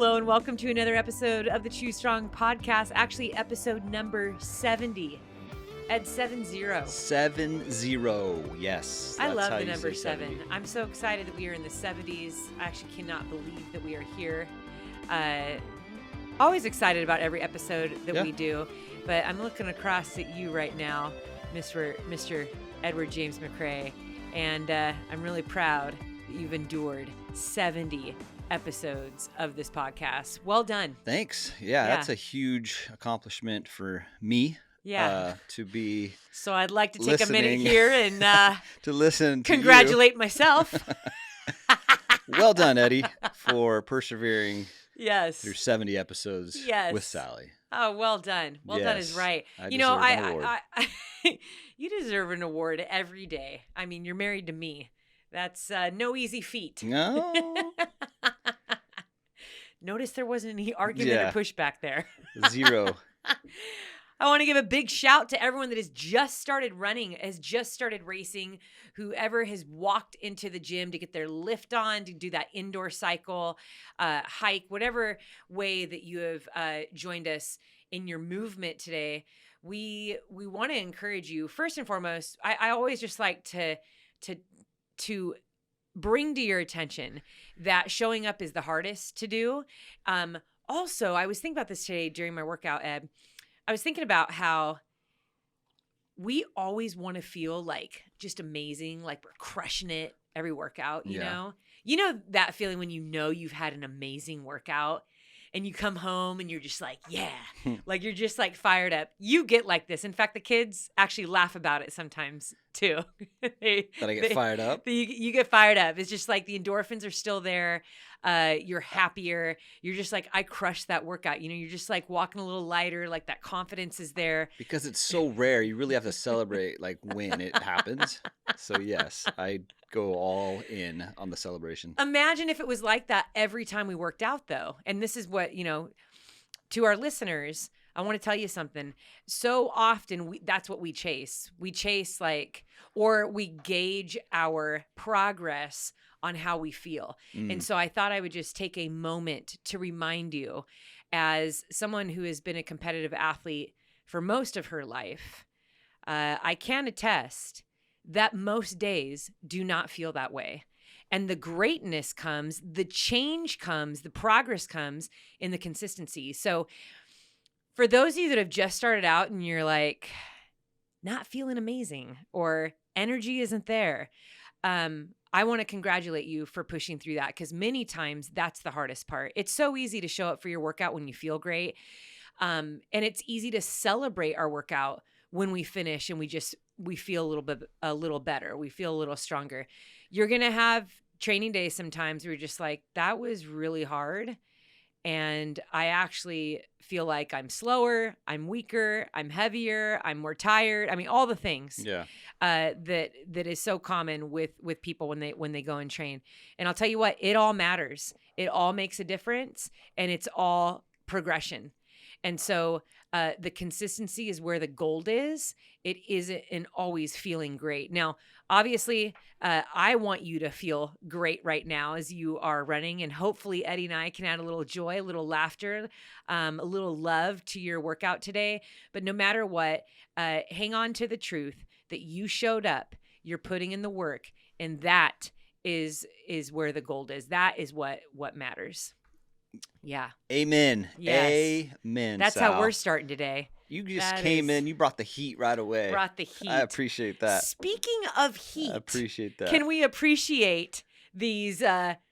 Hello and welcome to another episode of the Choose Strong podcast. Actually, episode number 70. Ed 70. 70, yes. I love the number 7. I'm so excited that we are in the 70s. I actually cannot believe that we are here. Always excited about every episode that we do, but I'm looking across at you right now, Mr. Edward James McCrae, and I'm really proud that you've endured 70 episodes of this podcast. Well done. Thanks. Yeah, that's a huge accomplishment for me. To be So I'd like to take a minute here and to listen to congratulate myself. Well done, Eddie, for persevering through 70 episodes with Sally. Oh, well done. Well done is right. I You deserve an award every day. I mean, you're married to me. That's no easy feat. No. Notice there wasn't any argument or pushback there. Zero. I want to give a big shout to everyone that has just started running, has just started racing, whoever has walked into the gym to get their lift on, to do that indoor cycle, hike, whatever way that you have joined us in your movement today. We want to encourage you. First and foremost, I always just like to bring to your attention that showing up is the hardest to do. Also, I was thinking about this today during my workout, Ed. I was thinking about how we always want to feel like just amazing, like we're crushing it every workout, you know? You know that feeling when you know you've had an amazing workout and you come home and you're just like, like you're just like fired up. You get like this. In fact, the kids actually laugh about it sometimes too. That I get fired up? You get fired up. It's just like the endorphins are still there. You're happier. You're just like, I crushed that workout. You know, you're just like walking a little lighter, like that confidence is there. Because it's so rare. You really have to celebrate like when it happens. So yes, I go all in on the celebration. Imagine if it was like that every time we worked out though. And this is what, to our listeners, I want to tell you something. So often that's what we chase. We chase or we gauge our progress on how we feel. And so I thought I would just take a moment to remind you, as someone who has been a competitive athlete for most of her life, I can attest that most days do not feel that way. And the greatness comes, the change comes, the progress comes in the consistency. So for those of you that have just started out and you're like, not feeling amazing or energy isn't there, I want to congratulate you for pushing through that, because many times that's the hardest part. It's so easy to show up for your workout when you feel great. And it's easy to celebrate our workout when we finish and we feel a little better. We feel a little stronger. You're going to have training days sometimes where you're just like, that was really hard. And I actually feel like I'm slower, I'm weaker, I'm heavier, I'm more tired. I mean, all the things that is so common with people when they go and train. And I'll tell you what, it all matters. It all makes a difference, and it's all progression. And so the consistency is where the gold is. It isn't in always feeling great. Now, obviously, I want you to feel great right now as you are running. And hopefully Eddie and I can add a little joy, a little laughter, a little love to your workout today. But no matter what, hang on to the truth that you showed up, you're putting in the work. And that is where the gold is. That is what matters. Yeah. Amen. Yes. Amen. That's Sal. how we're starting today. You just came in. You brought the heat right away. Brought the heat. I appreciate that. Speaking of heat. I appreciate that. Can we appreciate these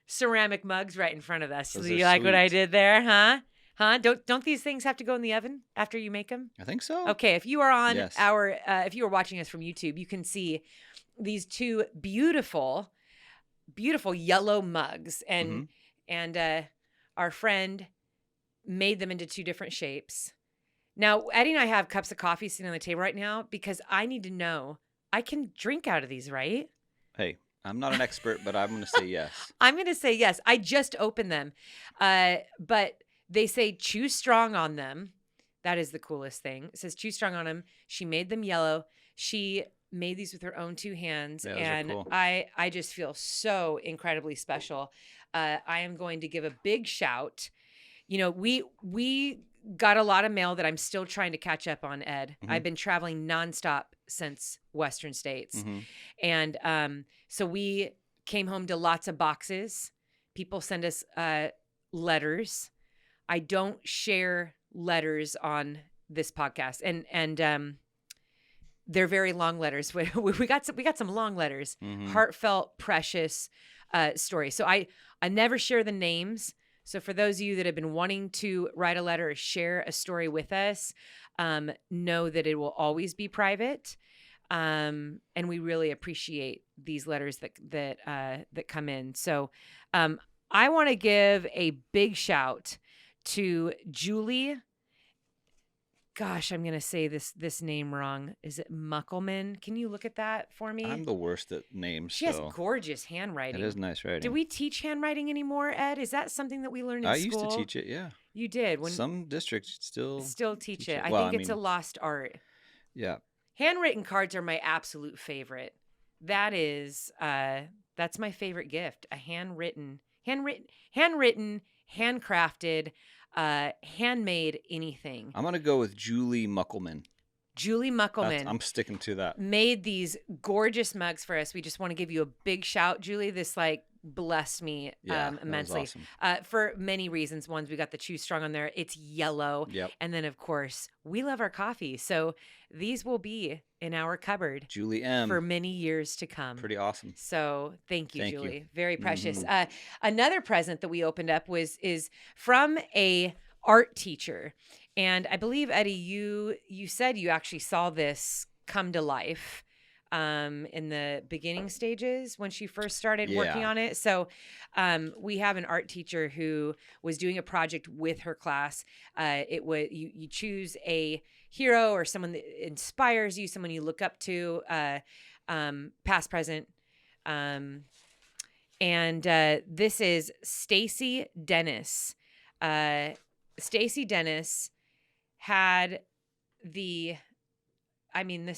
ceramic mugs right in front of us? Those Do you are like what I sweet. did there? Huh? Don't these things have to go in the oven after you make them? I think so. Okay. If you are on Yes. if you are watching us from YouTube, you can see these two beautiful, beautiful yellow mugs, and our friend made them into two different shapes. Now, Eddie and I have cups of coffee sitting on the table right now because I need to know I can drink out of these, right? Hey, I'm not an expert, but I'm going to say yes. I'm going to say yes. I just opened them. But they say choose strong on them. That is the coolest thing. It says choose strong on them. She made them yellow. She made these with her own two hands. Yeah, those are and cool. I just feel so incredibly special. I am going to give a big shout we got a lot of mail that I'm still trying to catch up on, Ed. Mhm. I've been traveling nonstop since Western states. Mm-hmm. And so we came home to lots of boxes. People send us letters. I don't share letters on this podcast. And they're very long letters. We got some long letters, Mm-hmm. heartfelt, precious stories. So I never share the names. So for those of you that have been wanting to write a letter or share a story with us, know that it will always be private. And we really appreciate these letters that come in. So I want to give a big shout to Julie. Gosh, I'm going to say this name wrong. Is it Muckelman? Can you look at that for me? I'm the worst at names. She has gorgeous handwriting. It is nice writing. Do we teach handwriting anymore, Ed? Is that something that we learned in school? I used to teach it, yeah. You did? Some districts still teach it. Well, I think it's a lost art. Yeah. Handwritten cards are my absolute favorite. That's my favorite gift. A handwritten, handcrafted, handmade anything. I'm going to go with Julie Muckelman. Julie Muckelman. I'm sticking to that. Made these gorgeous mugs for us. We just want to give you a big shout, Julie. This blessed me immensely. That was awesome. For many reasons. One, we got the Choose Strong on there. It's yellow. Yep. And then, of course, we love our coffee. So these will be in our cupboard Julie M. for many years to come. Pretty awesome. So thank you, Julie. You. Very precious. Mm-hmm. Another present that we opened up is from a art teacher. And I believe, Eddie, you said you actually saw this come to life in the beginning stages when she first started working on it. So we have an art teacher who was doing a project with her class. It was you choose a hero or someone that inspires you, someone you look up to, past, present. And this is Stacy Dennis. Stacy Dennis had this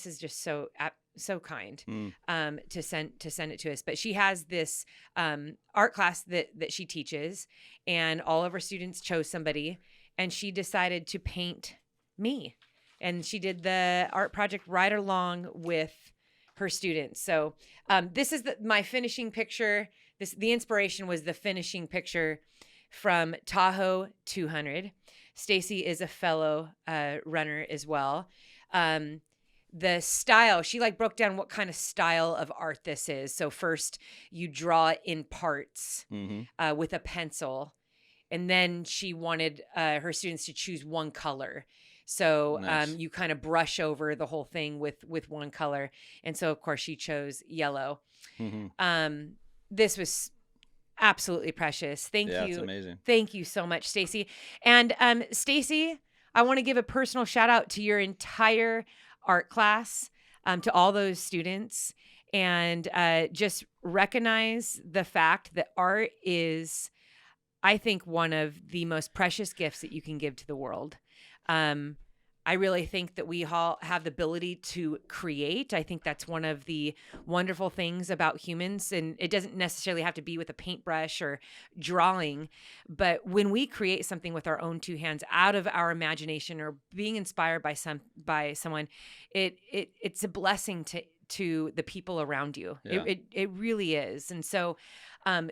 is just so kind to send it to us. But she has this art class that she teaches, and all of her students chose somebody, and she decided to paint me, and she did the art project right along with her students. So this is my finishing picture. The inspiration was the finishing picture from Tahoe 200. Stacy is a fellow runner as well. The style, she broke down what kind of style of art this is. So first you draw it in parts with a pencil, and then she wanted her students to choose one color. So nice. You kind of brush over the whole thing with one color. And so of course she chose yellow. This was absolutely precious. Thank you. It's amazing. Thank you so much, Stacy. And Stacy, I want to give a personal shout out to your entire art class, to all those students, and just recognize the fact that art is, I think, one of the most precious gifts that you can give to the world. I really think that we all have the ability to create. I think that's one of the wonderful things about humans. And it doesn't necessarily have to be with a paintbrush or drawing. But when we create something with our own two hands out of our imagination or being inspired by someone, it's a blessing to the people around you. Yeah. It really is. And so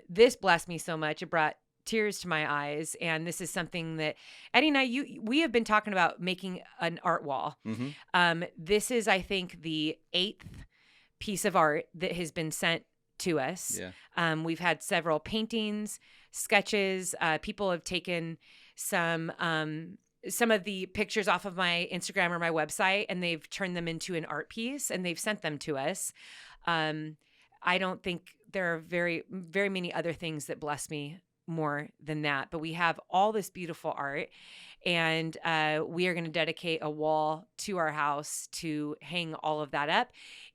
this blessed me so much. It brought tears to my eyes, and this is something that Eddie and we have been talking about making an art wall. This is, I think, the 8th piece of art that has been sent to us. We've had several paintings, sketches. People have taken some of the pictures off of my Instagram or my website, and they've turned them into an art piece, and they've sent them to us. I don't think there are very, very many other things that bless me more than that, but we have all this beautiful art, and we are going to dedicate a wall to our house to hang all of that up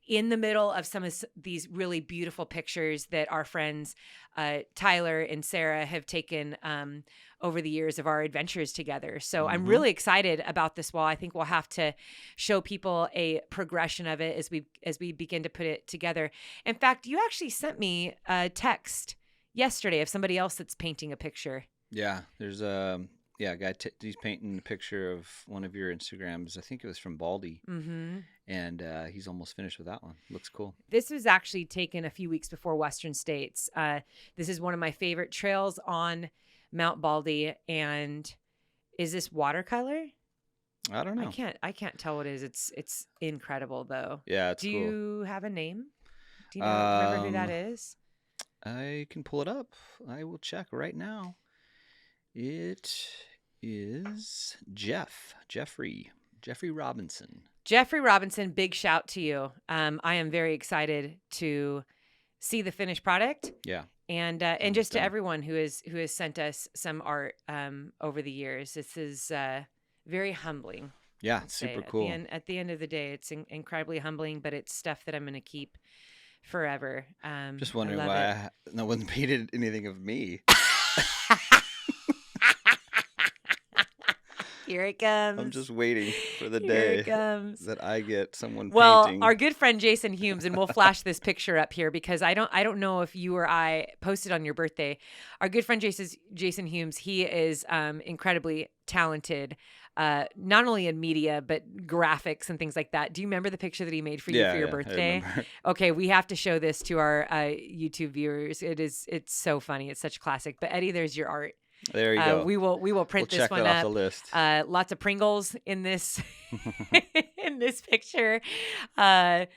in the middle of some of these really beautiful pictures that our friends Tyler and Sarah have taken over the years of our adventures together. So I'm really excited about this wall. I think we'll have to show people a progression of it as we begin to put it together. In fact, you actually sent me a text yesterday of somebody else that's painting a picture. Yeah, there's Yeah, he's painting a picture of one of your Instagrams. I think it was from Baldy, and he's almost finished with that one. Looks cool. This was actually taken a few weeks before Western States. This is one of my favorite trails on Mount Baldy. And is this watercolor? I don't know. I can't tell what it is. It's incredible though. Yeah, it's Do cool. you have a name? Do you remember who that is? I can pull it up. I will check right now. It is Jeffrey Robinson. Jeffrey Robinson, big shout to you. I am very excited to see the finished product. Yeah. And just to everyone who has sent us some art over the years. This is very humbling. Yeah, it's super cool. At the end of the day, it's incredibly humbling, but it's stuff that I'm going to keep forever. Just wondering why no one painted anything of me. Here it comes. I'm just waiting for the day that I get someone painting. Well, our good friend Jason Humes, and we'll flash this picture up here because I don't know if you or I posted on your birthday. Our good friend Jason Humes, he is incredibly talented, not only in media but graphics and things like that. Do you remember the picture that he made for you for your birthday? Okay, we have to show this to our YouTube viewers. It's so funny. It's such a classic. But Eddie, there's your art. There you go. We will print this one up. Off the list. Lots of Pringles in this in this picture, but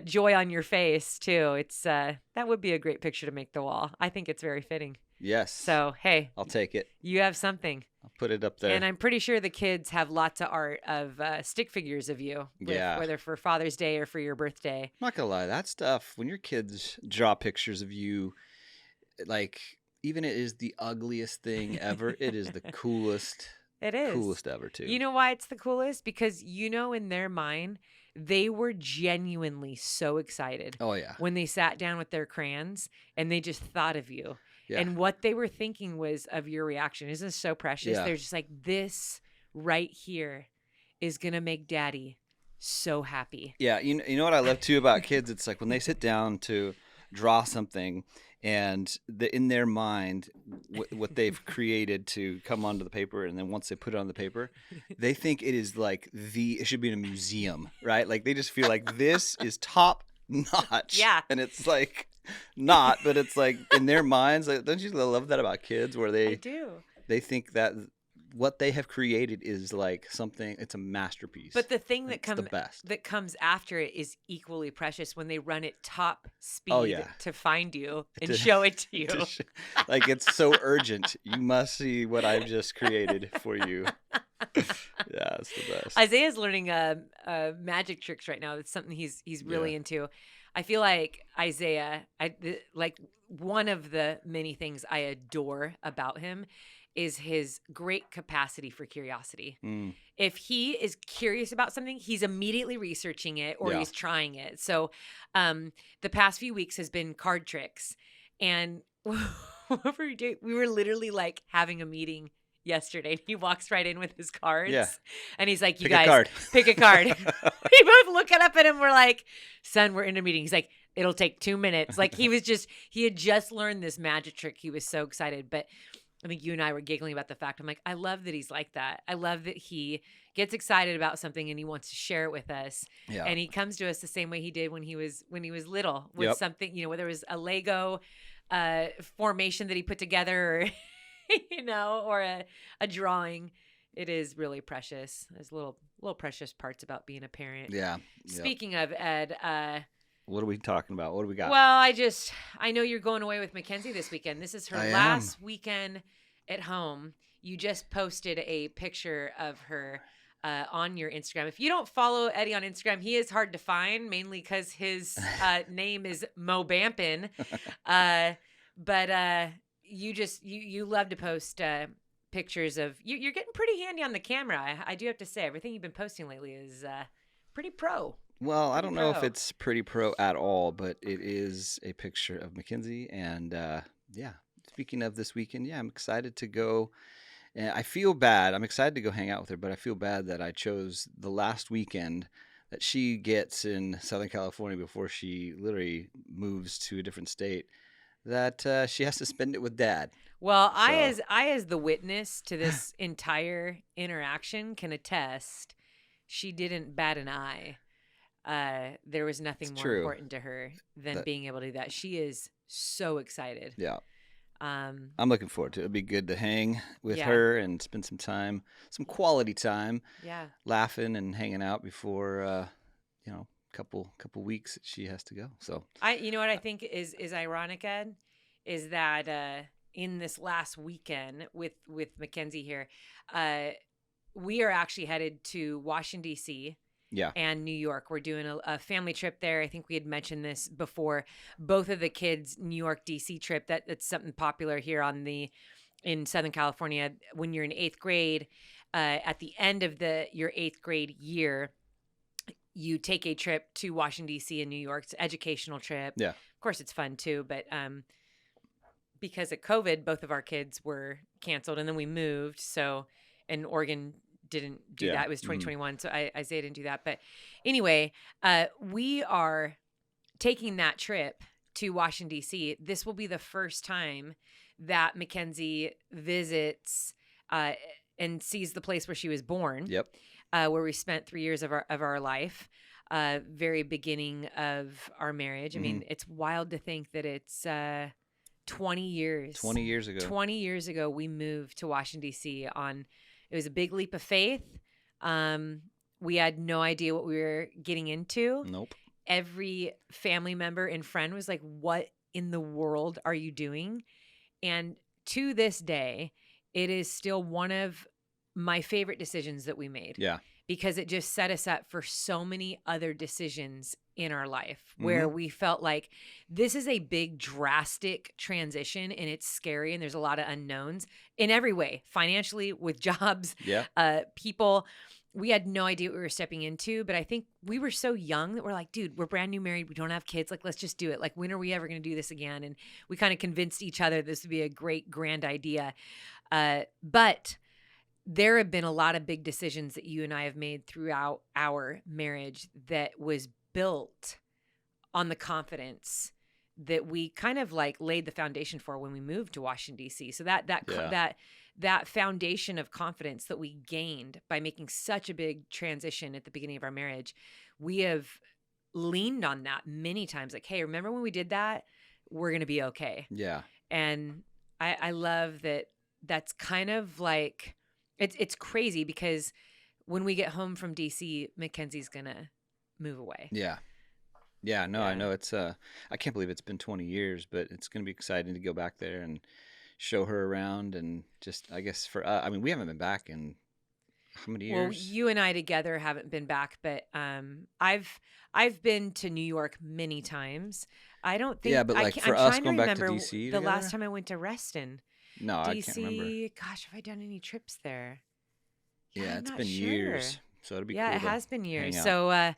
joy on your face too. It's that would be a great picture to make the wall. I think it's very fitting. Yes. So hey, I'll take it. You have something. I'll put it up there. And I'm pretty sure the kids have lots of art of stick figures of you. Whether for Father's Day or for your birthday. I'm not gonna lie, that stuff. When your kids draw pictures of you, like. Even it is the ugliest thing ever. It is the coolest. It is. Coolest ever, too. You know why it's the coolest? Because, in their mind, they were genuinely so excited. Oh, yeah. When they sat down with their crayons and they just thought of you. Yeah. And what they were thinking was of your reaction. Isn't this so precious? Yeah. They're just like, this right here is going to make Daddy so happy. Yeah. You know what I love, too, about kids? It's like when they sit down to draw something and in their mind what they've created to come onto the paper, and then once they put it on the paper, they think it is like it should be in a museum, right? Like they just feel like this is top notch. Yeah. And it's like not, but it's like in their minds, like, don't you love that about kids where I do. They think that what they have created is like something, it's a masterpiece. But the thing that comes after it is equally precious when they run at top speed to find you and show it to you. Like it's so urgent. You must see what I've just created for you. Yeah, it's the best. Isaiah's learning magic tricks right now. That's something he's really into. I feel like Isaiah, like one of the many things I adore about him is his great capacity for curiosity. If he is curious about something, he's immediately researching it or he's trying it. So the past few weeks has been card tricks. And what were we doing? We were literally like having a meeting yesterday. He walks right in with his cards. Yeah. And he's like, you guys, pick a card. We both look up at him. We're like, son, we're in a meeting. He's like, it'll take 2 minutes. Like he had just learned this magic trick. He was so excited. But I think you and I were giggling about the fact. I'm like, I love that he's like that. I love that he gets excited about something and he wants to share it with us. Yeah. And he comes to us the same way he did when he was little with something, whether it was a Lego formation that he put together or, or a drawing. It is really precious. There's little precious parts about being a parent. Yeah. Speaking of Ed, what are we talking about? What do we got? Well, I know you're going away with Mackenzie this weekend. This is her last weekend at home. You just posted a picture of her on your Instagram. If you don't follow Eddie on Instagram, he is hard to find, mainly because his name is Mo Bampin. But you love to post pictures of you. You're getting pretty handy on the camera. I do have to say, everything you've been posting lately is pretty pro. Well, I don't know if it's pretty pro at all, but it is a picture of Mackenzie. And speaking of this weekend, I'm excited to go. And I feel bad. I'm excited to go hang out with her, but I feel bad that I chose the last weekend that she gets in Southern California before she literally moves to a different state. that she has to spend it with Dad. Well, So I as the witness to this entire interaction can attest, she didn't bat an eye. There was nothing it's more true. important to her than That being able to do that. She is so excited. yeah, Um, I'm looking forward to it. It'll be good to hang with Yeah. her and spend some time, some quality time, yeah. laughing and hanging out before couple weeks that she has to go. So You know what I think is ironic, Ed, is that in this last weekend with Mackenzie here, we are actually headed to Washington D.C. yeah, and New York. We're doing a family trip there. I think we had mentioned this before. Both of the kids' New York DC trip. That's something popular here in Southern California. When you're in 8th grade, at the end of your 8th grade year, you take a trip to Washington D.C. and New York. It's an educational trip. yeah, Of course, it's fun too, but because of COVID, both of our kids were canceled, and then we moved. So, and Oregon didn't do Yeah. that. It was 2021, so Isaiah didn't do that. But anyway, we are taking that trip to Washington D.C. This will be the first time that Mackenzie visits and sees the place where she was born. yep, Where we spent 3 years of our life. Very beginning of our marriage. I mean, it's wild to think that it's 20 years. 20 years ago. 20 years ago, we moved to Washington, D.C. It was a big leap of faith. We had no idea what we were getting into. Nope. Every family member and friend was like, what in the world are you doing? And to this day, it is still one of my favorite decisions that we made. Yeah. Because it just set us up for so many other decisions in our life where we felt like this is a big drastic transition and it's scary and there's a lot of unknowns in every way, financially, with jobs, Yeah. people. We had no idea what we were stepping into, but I think we were so young that we're like, dude, we're brand new married. We don't have kids. Like, let's just do it. Like, when are we ever going to do this again? And we kind of convinced each other this would be a great, grand idea. But there have been a lot of big decisions that you and I have made throughout our marriage that was built on the confidence that we kind of like laid the foundation for when we moved to Washington, D.C. So that foundation of confidence that we gained by making such a big transition at the beginning of our marriage, we have leaned on that many times. Like, hey, remember when we did that? We're going to be okay. Yeah. And I love that. That's kind of like, it's crazy because when we get home from DC, Mackenzie's gonna move away. Yeah. Yeah, no, Yeah. I know it's I can't believe it's been 20 years, but it's going to be exciting to go back there and show her around and just I guess for I mean, we haven't been back in how many Well, years? you and I together haven't been back, but I've been to New York many times. I don't think Yeah, but like for I'm us trying going to back to remember DC the last together? time I went to Reston. No, I can't remember. DC, gosh, have I done any trips there? Yeah, I'm it's not been sure. years. So it'll be Yeah, cool it to has been years. hang out. So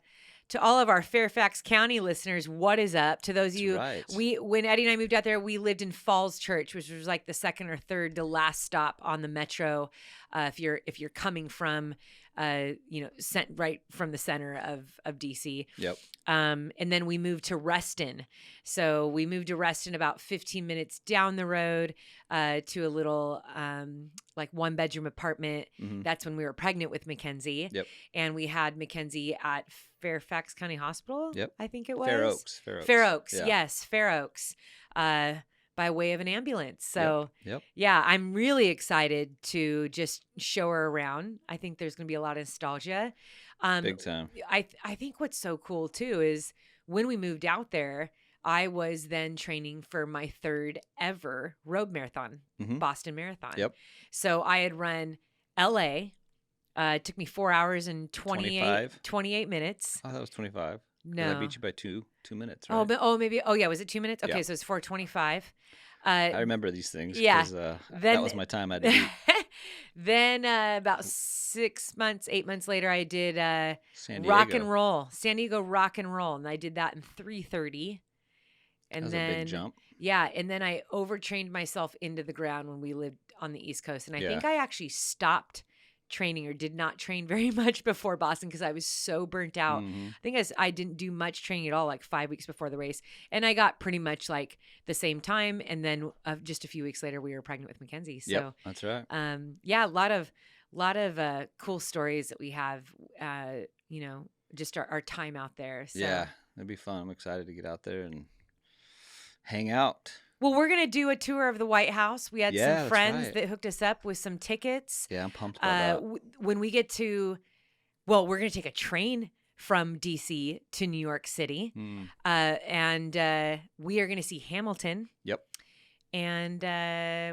to all of our Fairfax County listeners, what is up? To those of you, right. when Eddie and I moved out there, we lived in Falls Church, which was like the second or third to last stop on the metro. If you're coming from, right from the center of DC. Yep. And then we moved to Reston. So we moved to Reston about 15 minutes down the road to a little like 1-bedroom apartment. Mhm. That's when we were pregnant with Mackenzie. Yep. And we had Mackenzie at Fairfax County Hospital. Yep. I think it was. Fair Oaks. Fair Oaks. Yeah. Yes, Fair Oaks. By way of an ambulance. So Yep. yeah, I'm really excited to just show her around. I think there's going to be a lot of nostalgia. Big time. I think what's so cool too is when we moved out there, I was then training for my 3rd ever road marathon, Mhm. Boston Marathon. Yep. So I had run LA. It took me 4 hours and 28 minutes. Oh, that was 25. 'Cause No. I beat you by two minutes, right? Maybe. Oh, yeah. Was it 2 minutes? Okay. Yeah. So it's 4:25. I remember these things yeah. because that Then- was my time I had to beat. Then about 8 months later, I did San rock Diego. and roll, San Diego rock and roll. And I did that in 3:30. And That was then, a big jump. yeah. And then I overtrained myself into the ground when we lived on the East Coast. And I Yeah. think I actually stopped training or did not train very much before Boston because I was so burnt out. Mhm. I think I didn't do much training at all, like 5 weeks before the race. And I got pretty much like the same time. And then just a few weeks later, we were pregnant with Mackenzie. So, Yep, that's right. yeah, a lot of cool stories that we have, just our time out there. So. Yeah, it'd be fun. I'm excited to get out there and hang out. Well, we're going to do a tour of the White House. We had Yeah, some that's friends right. that hooked us up with some tickets. Yeah, I'm pumped about that. When we get to, we're going to take a train from DC to New York City. And we are going to see Hamilton. Yep. And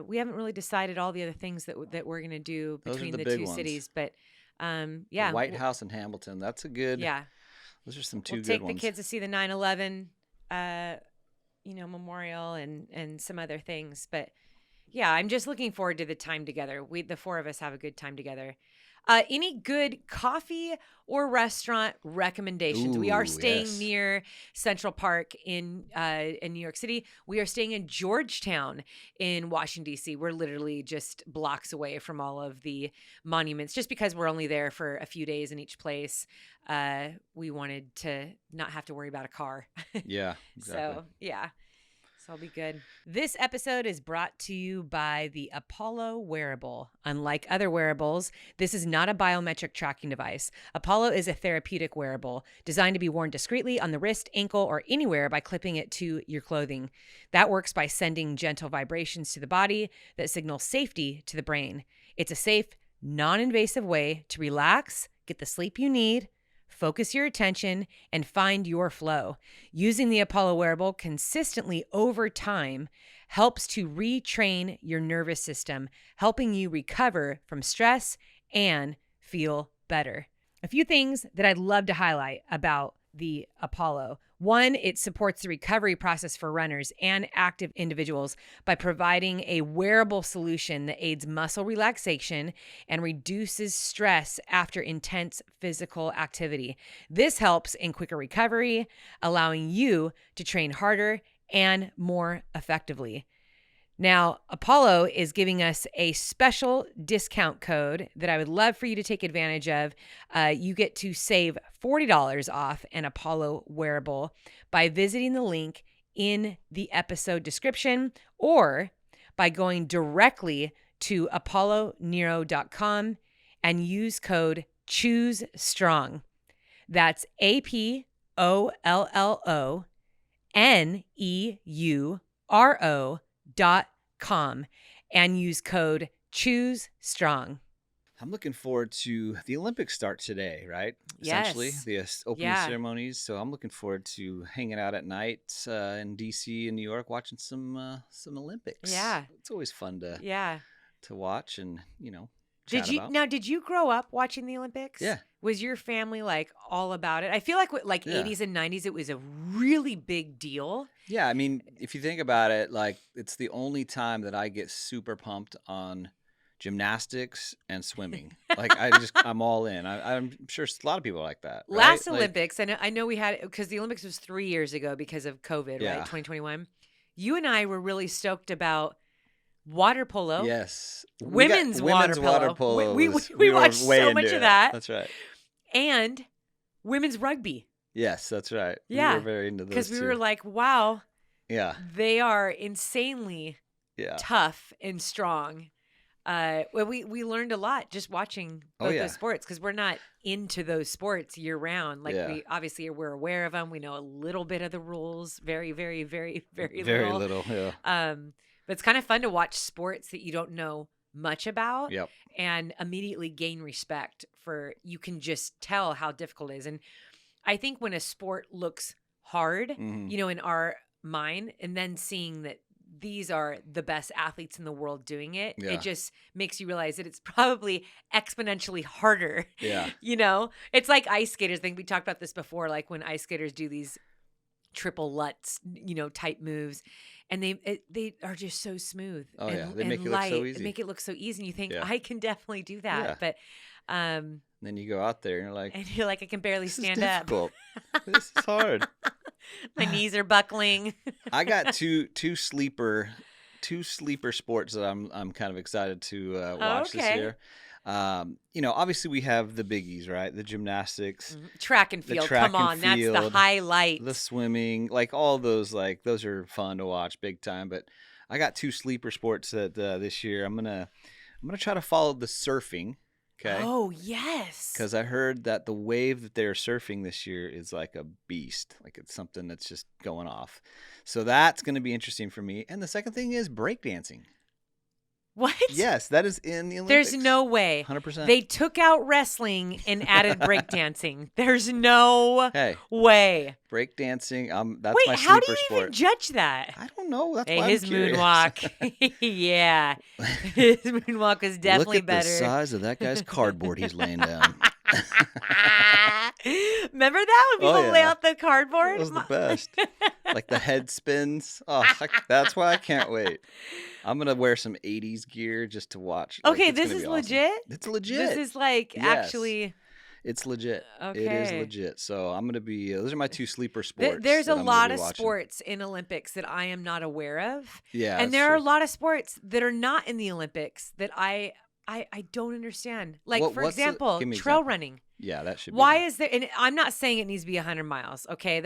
we haven't really decided all the other things that we're going to do between the big two ones. cities. But yeah. The White House and Hamilton. That's a good. Yeah. Those are some two We'll good take ones. the kids to see the 9/11 memorial and some other things. But yeah, I'm just looking forward to the time together. The four of us have a good time together. Any good coffee or restaurant recommendations? We are staying near Central Park in New York City. We are staying in Georgetown in Washington, D.C. We're literally just blocks away from all of the monuments. Just because we're only there for a few days in each place, we wanted to not have to worry about a car. Yeah, exactly. So, yeah. So I'll be good. This episode is brought to you by the Apollo wearable. Unlike other wearables, this is not a biometric tracking device. Apollo is a therapeutic wearable designed to be worn discreetly on the wrist, ankle, or anywhere by clipping it to your clothing. That works by sending gentle vibrations to the body that signal safety to the brain. It's a safe, non-invasive way to relax, get the sleep you need, focus your attention, and find your flow. Using the Apollo wearable consistently over time helps to retrain your nervous system, helping you recover from stress and feel better. A few things that I'd love to highlight about the Apollo. One, it supports the recovery process for runners and active individuals by providing a wearable solution that aids muscle relaxation and reduces stress after intense physical activity. This helps in quicker recovery, allowing you to train harder and more effectively. Now, Apollo is giving us a special discount code that I would love for you to take advantage of. You get to save $40 off an Apollo wearable by visiting the link in the episode description or by going directly to apollonero.com and use code CHOOSESTRONG. That's APOLLONEURO.com and use code CHOOSESTRONG. I'm looking forward to the Olympics start today, right? Yes. Essentially, the opening ceremonies. So I'm looking forward to hanging out at night in DC and New York watching some Olympics. Yeah. It's always fun to watch and, Did you grow up watching the Olympics? Yeah. Was your family like all about it? I feel like 80s and 90s, it was a really big deal. Yeah, I mean, if you think about it, like it's the only time that I get super pumped on gymnastics and swimming. Like I'm all in. I'm sure a lot of people are like that. Right? Last Olympics, I know we had, because the Olympics was 3 years ago because of COVID, right? 2021. You and I were really stoked about water polo. Yes. Women's water polo. We watched so much of that. That's right. And women's rugby. Yes, that's right. Yeah. We were very into those because we too. were like, wow. Yeah. They are insanely tough and strong. We learned a lot just watching both those sports because we're not into those sports year round. Like we're aware of them. We know a little bit of the rules. Very, very, very, very little. Very little, yeah. But it's kind of fun to watch sports that you don't know much about and immediately gain respect for. You can just tell how difficult it is. And I think when a sport looks hard, in our mind, and then seeing that these are the best athletes in the world doing it, it just makes you realize that it's probably exponentially harder. Yeah. It's like ice skaters. I think we talked about this before, like when ice skaters do these triple Lutz, type moves, and they are just so smooth. Oh, and, they make and it light, look so easy. They make it look so easy, and you think, I can definitely do that. Yeah. But then you go out there and you're like, I can barely this stand is up. difficult. This is hard. My knees are buckling. I got two sleeper sports that I'm kind of excited to watch this year. Obviously we have the biggies, right? The gymnastics, Track and the field. track Come and on. That's the field, highlight. the swimming, like all those, like those are fun to watch big time. But I got 2 sleeper sports that this year I'm gonna try to follow the surfing. Okay. Oh, yes. Because I heard that the wave that they're surfing this year is like a beast. Like it's something that's just going off. So that's going to be interesting for me. And the second thing is breakdancing. What? Yes, that is in the Olympics. There's no way. 100%. They took out wrestling and added breakdancing. There's no Hey, way. breakdancing. That's Wait, my how sleeper do you sport. even judge that? I don't know. That's Hey, why his I'm curious. moonwalk. Yeah. His moonwalk was definitely Look at better. the size of that guy's cardboard he's laying down. Remember that when people lay out the cardboard? That was the best. Like the head spins. Oh, that's why I can't wait. I'm going to wear some 80s gear just to watch. Okay, it's this gonna is be awesome. legit? It's legit. This is like Yes. actually... It's legit. Okay. It is legit. So I'm going to be, those are my 2 sleeper sports. There's a that I'm gonna lot be of watching. sports in Olympics that I am not aware of. Yeah. And there are a lot of sports that are not in the Olympics that I don't understand. Like, for what's example, give me an trail example. running. Yeah, that should be. Why is there, and I'm not saying it needs to be 100 miles. Okay.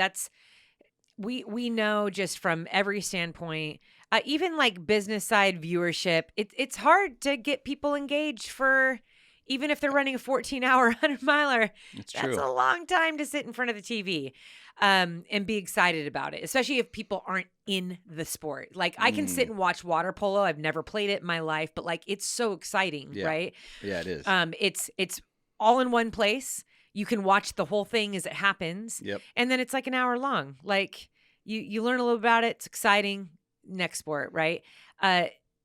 We know just from every standpoint, even like business side viewership, it's hard to get people engaged for, even if they're running a 14-hour 100-miler. It's That's true. a long time to sit in front of the TV and be excited about it, especially if people aren't in the sport. Like I can sit and watch water polo. I've never played it in my life, but like it's so exciting, right? Yeah, it is. It's all in one place. You can watch the whole thing as it happens. Yep. And then it's like an hour long. Like you learn a little about it. It's exciting. Next sport, right?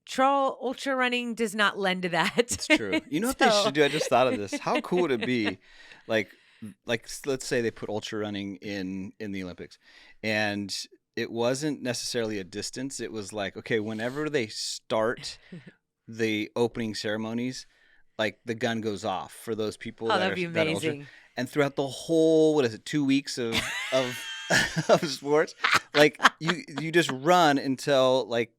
Trail ultra running does not lend to that. It's true. You know what they should do? I just thought of this. How cool would it be? Like let's say they put ultra running in the Olympics, and it wasn't necessarily a distance. It was like, okay, whenever they start the opening ceremonies, like the gun goes off for those people. Oh, that'd be that amazing. ultra, and throughout the whole 2 weeks of of sports, like you just run until like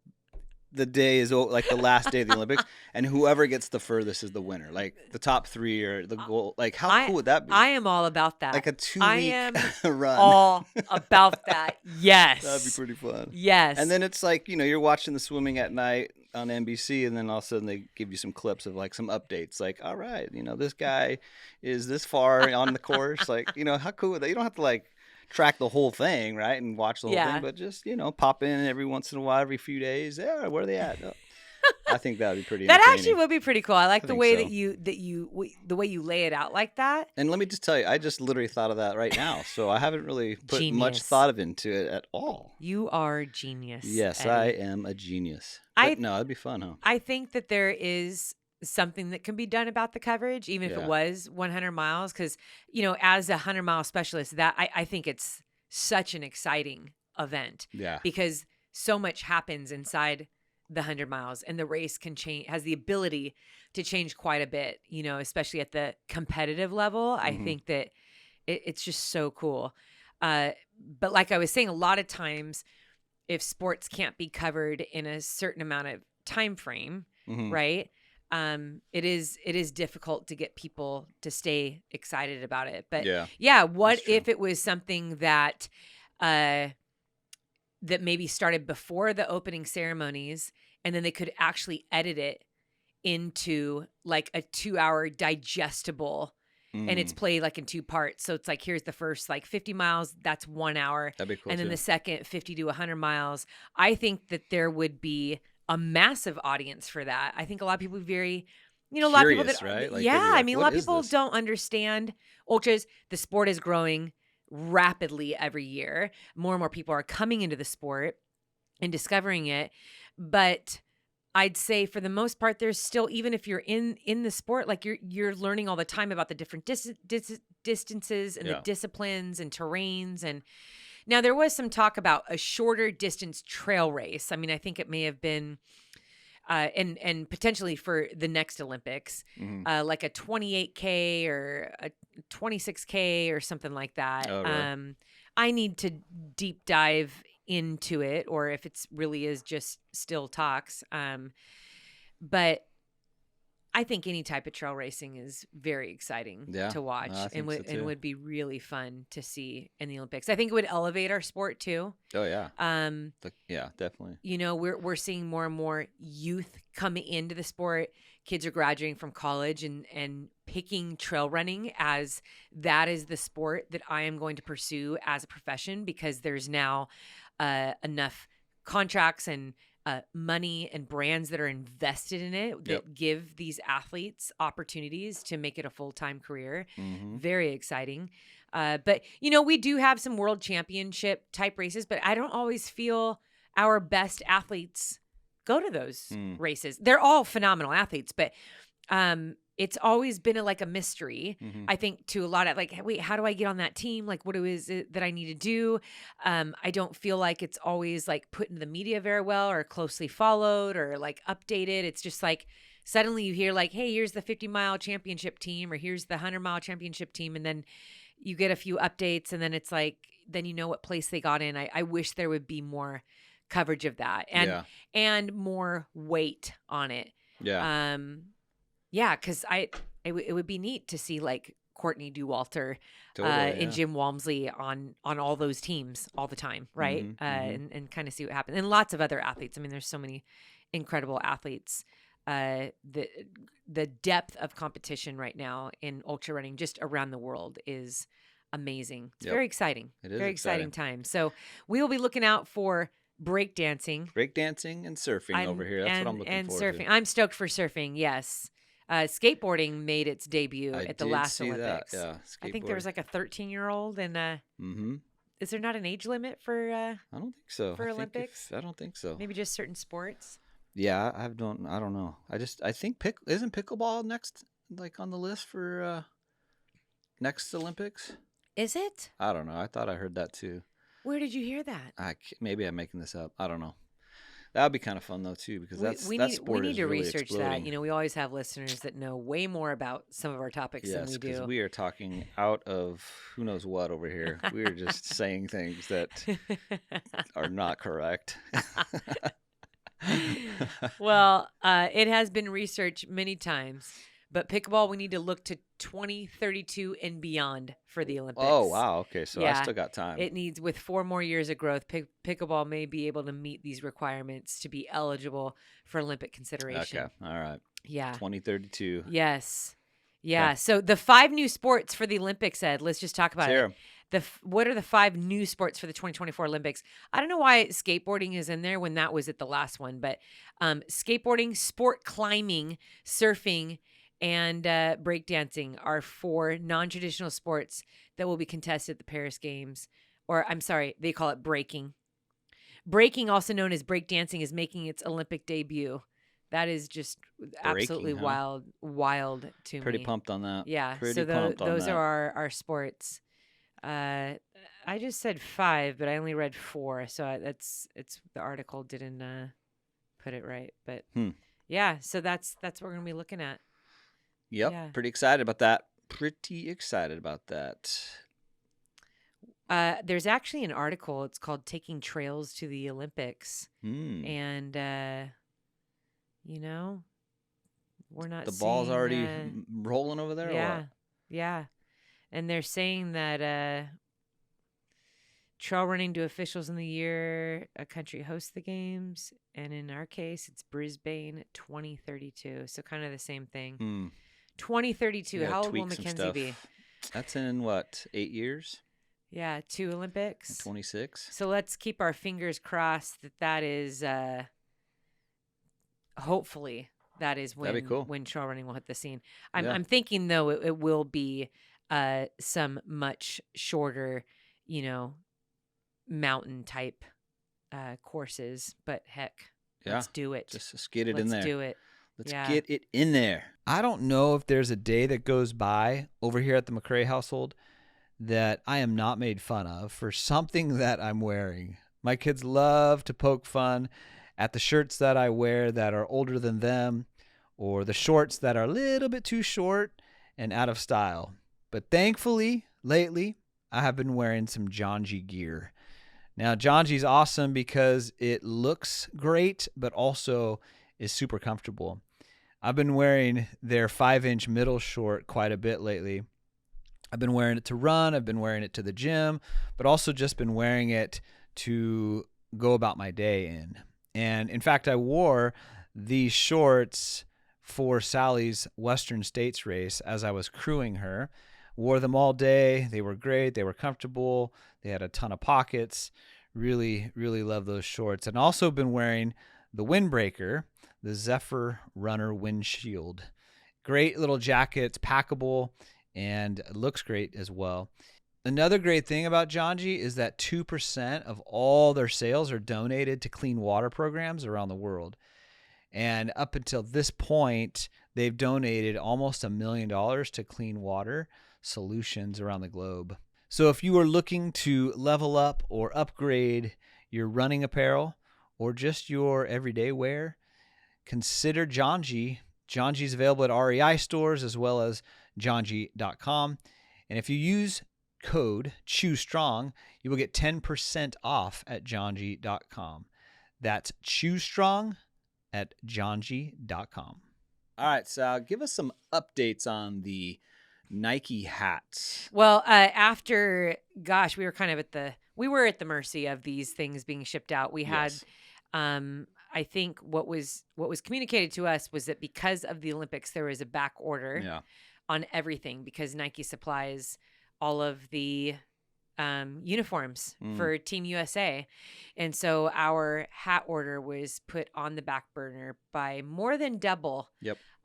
the day is like the last day of the Olympics, and whoever gets the furthest is the winner. Like the top 3 or the goal. Like how cool would that be? I am all about that. Like a 2 I week am run. all about that. Yes. That'd be pretty fun. Yes. And then it's like, you're watching the swimming at night on NBC, and then all of a sudden they give you some clips of like some updates. Like, all right, this guy is this far on the course. Like, how cool would that? You don't have to like track the whole thing, right, and watch the whole thing, but just pop in every once in a while, every few days. Yeah, where are they at? I think that would be pretty. That entertaining. actually would be pretty cool. I like the way so. the way you lay it out like that. And let me just tell you, I just literally thought of that right now, so I haven't really put much Genius. thought into it at all. You are a genius. Yes, Eddie. I am a genius. But no, that'd be fun, huh? I think that there is something that can be done about the coverage, even if it was 100 miles, because as a 100-mile specialist, that I think it's such an exciting event. Yeah. Because so much happens inside the 100 miles, and the race has the ability to change quite a bit, especially at the competitive level. I think that it's just so cool. But like I was saying, a lot of times if sports can't be covered in a certain amount of time frame, right? It is difficult to get people to stay excited about it. But what if it was something that that maybe started before the opening ceremonies, and then they could actually edit it into like a 2-hour digestible, and it's played like in 2 parts. So it's like, here's the first like 50 miles, that's 1 hour. That'd be cool. And then the second 50 to 100 miles. I think that there would be a massive audience for that. I think a lot of people would be very, a lot of people that, right? Like, I mean, a lot of people this? don't understand ultras. The sport is growing rapidly every year. More and more people are coming into the sport and discovering it. But I'd say for the most part, there's still, even if you're in the sport, like you're learning all the time about the different distances and the disciplines and terrains. And now there was some talk about a shorter distance trail race. I mean, I think it may have been and potentially for the next Olympics, like a 28K or a 26K or something like that. Oh, really? I need to deep dive into it, or if it's really is just still talks. But I think any type of trail racing is very exciting Yeah, to watch I think so, and too. would be really fun to see in the Olympics. I think it would elevate our sport too. Oh, yeah. Yeah, definitely. You know, we're seeing more and more youth coming into the sport. Kids are graduating from college and picking trail running as that is the sport that I am going to pursue as a profession, because there's now enough contracts and money and brands that are invested in it that give these athletes opportunities to make it a full-time career. Mm-hmm. Very exciting. But, you know, we do have some world championship type races, but I don't always feel our best athletes go to those races. They're all phenomenal athletes, but it's always been like a mystery, I think, to a lot of like, wait, how do I get on that team? Like, what is it that I need to do? I don't feel like it's always like put into the media very well or closely followed or like updated. It's just like suddenly you hear like, hey, here's the 50-mile championship team, or here's the 100-mile championship team. And then you get a few updates, and then it's like, then you know what place they got in. I wish there would be more coverage of that and more weight on it. Yeah. Yeah, because it would be neat to see like Courtney Dauwalter and Jim Walmsley on all those teams all the time, right? And kind of see what happens. And lots of other athletes. I mean, there's so many incredible athletes. The depth of competition right now in ultra running just around the world is amazing. It's very exciting. It is very exciting time. So we will be looking out for breakdancing and surfing over here. That's what I'm looking and forward surfing. to. I'm stoked for surfing. Yes. Skateboarding made its debut at the did last see Olympics. That. Yeah, I think there was like a 13-year-old, and is there not an age limit for? I don't think so. For Olympics, I don't think so. Maybe just certain sports. Yeah, I don't know. I think isn't pickleball next, like on the list for next Olympics? Is it? I don't know. I thought I heard that too. Where did you hear that? Maybe I'm making this up. I don't know. That would be kind of fun though too, because we need to really research exploding. that. You know, we always have listeners that know way more about some of our topics than we do. Yes, because we are talking out of who knows what over here. We are just saying things that are not correct. Well, it has been researched many times, but pickleball, we need to look to 2032 and beyond for the Olympics. Oh, wow. Okay, so I still got time. It needs, with 4 more years of growth, pickleball may be able to meet these requirements to be eligible for Olympic consideration. Okay, all right. Yeah. 2032. Yes. Yeah. So the 5 new sports for the Olympics, Ed, let's just talk about it. What are the 5 new sports for the 2024 Olympics? I don't know why skateboarding is in there when that was at the last one, but skateboarding, sport climbing, surfing, and breakdancing are 4 non-traditional sports that will be contested at the Paris Games. Or, I'm sorry, they call it breaking. Breaking, also known as breakdancing, is making its Olympic debut. That is just absolutely wild to me. Pretty pumped on that. Yeah, Pretty so pumped on those that. are our sports. I just said 5, but I only read 4, so it's the article didn't put it right. But yeah, so that's what we're gonna be looking at. Yep, yeah. Pretty excited about that. There's actually an article. It's called "Taking Trails to the Olympics," and you know, we're not. The ball's already rolling over there. Yeah, or what? Yeah, and they're saying that trail running to officials in the year a country hosts the games, and in our case, it's Brisbane 2032. So kind of the same thing. 2032. How old will Mackenzie be? That's in what, 8 years? Yeah, 2 Olympics. 26. So let's keep our fingers crossed that is hopefully that is when when trail running will hit the scene. I'm thinking though it will be some much shorter, you know, mountain type courses, but heck, let's do it. Just get it in there. Let's do it. Let's get it in there. I don't know if there's a day that goes by over here at the McRae household that I am not made fun of for something that I'm wearing. My kids love to poke fun at the shirts that I wear that are older than them, or the shorts that are a little bit too short and out of style. But thankfully, lately, I have been wearing some Janji gear. Now, Janji's awesome because it looks great, but also is super comfortable. I've been wearing their 5-inch middle short quite a bit lately. I've been wearing it to run. I've been wearing it to the gym, but also just been wearing it to go about my day in. And in fact, I wore these shorts for Sally's Western States race as I was crewing her. Wore them all day. They were great. They were comfortable. They had a ton of pockets. Really, really love those shorts. And also been wearing the windbreaker, the Zephyr Runner Windshield. Great little jacket. It's packable and it looks great as well. Another great thing about Janji is that 2% of all their sales are donated to clean water programs around the world. And up until this point, they've donated almost $1 million to clean water solutions around the globe. So if you are looking to level up or upgrade your running apparel or just your everyday wear, consider Janji. Janji is available at REI stores as well as janji.com. And if you use code CHOOSESTRONG, you will get 10% off at janji.com. That's CHOOSESTRONG at janji.com. All right, Sal, give us some updates on the Nike hats. Well, after, we were kind of at the mercy of these things being shipped out. We had, Yes. I think what was communicated to us was that because of the Olympics, there was a back order on everything because Nike supplies all of the uniforms for Team USA. And so our hat order was put on the back burner by more than double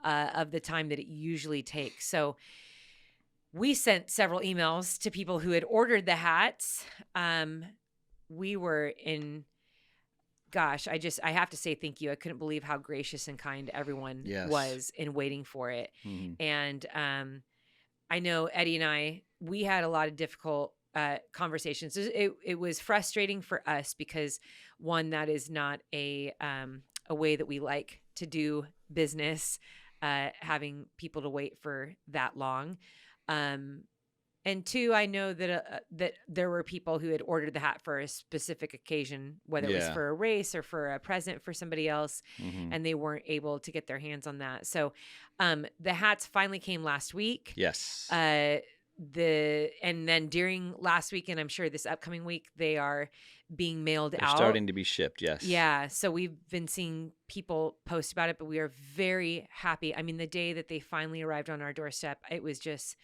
of the time that it usually takes. So we sent several emails to people who had ordered the hats. We were in, I have to say thank you. I couldn't believe how gracious and kind everyone was in waiting for it. And I know Eddie and I, we had a lot of difficult conversations. It was frustrating for us because one, that is not a way that we like to do business, having people to wait for that long. And two, I know that that there were people who had ordered the hat for a specific occasion, whether it was for a race or for a present for somebody else, and they weren't able to get their hands on that. So the hats finally came last week. Yes. And then during last week, and I'm sure this upcoming week, they are being mailed out. Starting to be shipped, yes. Yeah. So we've been seeing people post about it, but we are very happy. I mean, the day that they finally arrived on our doorstep, it was just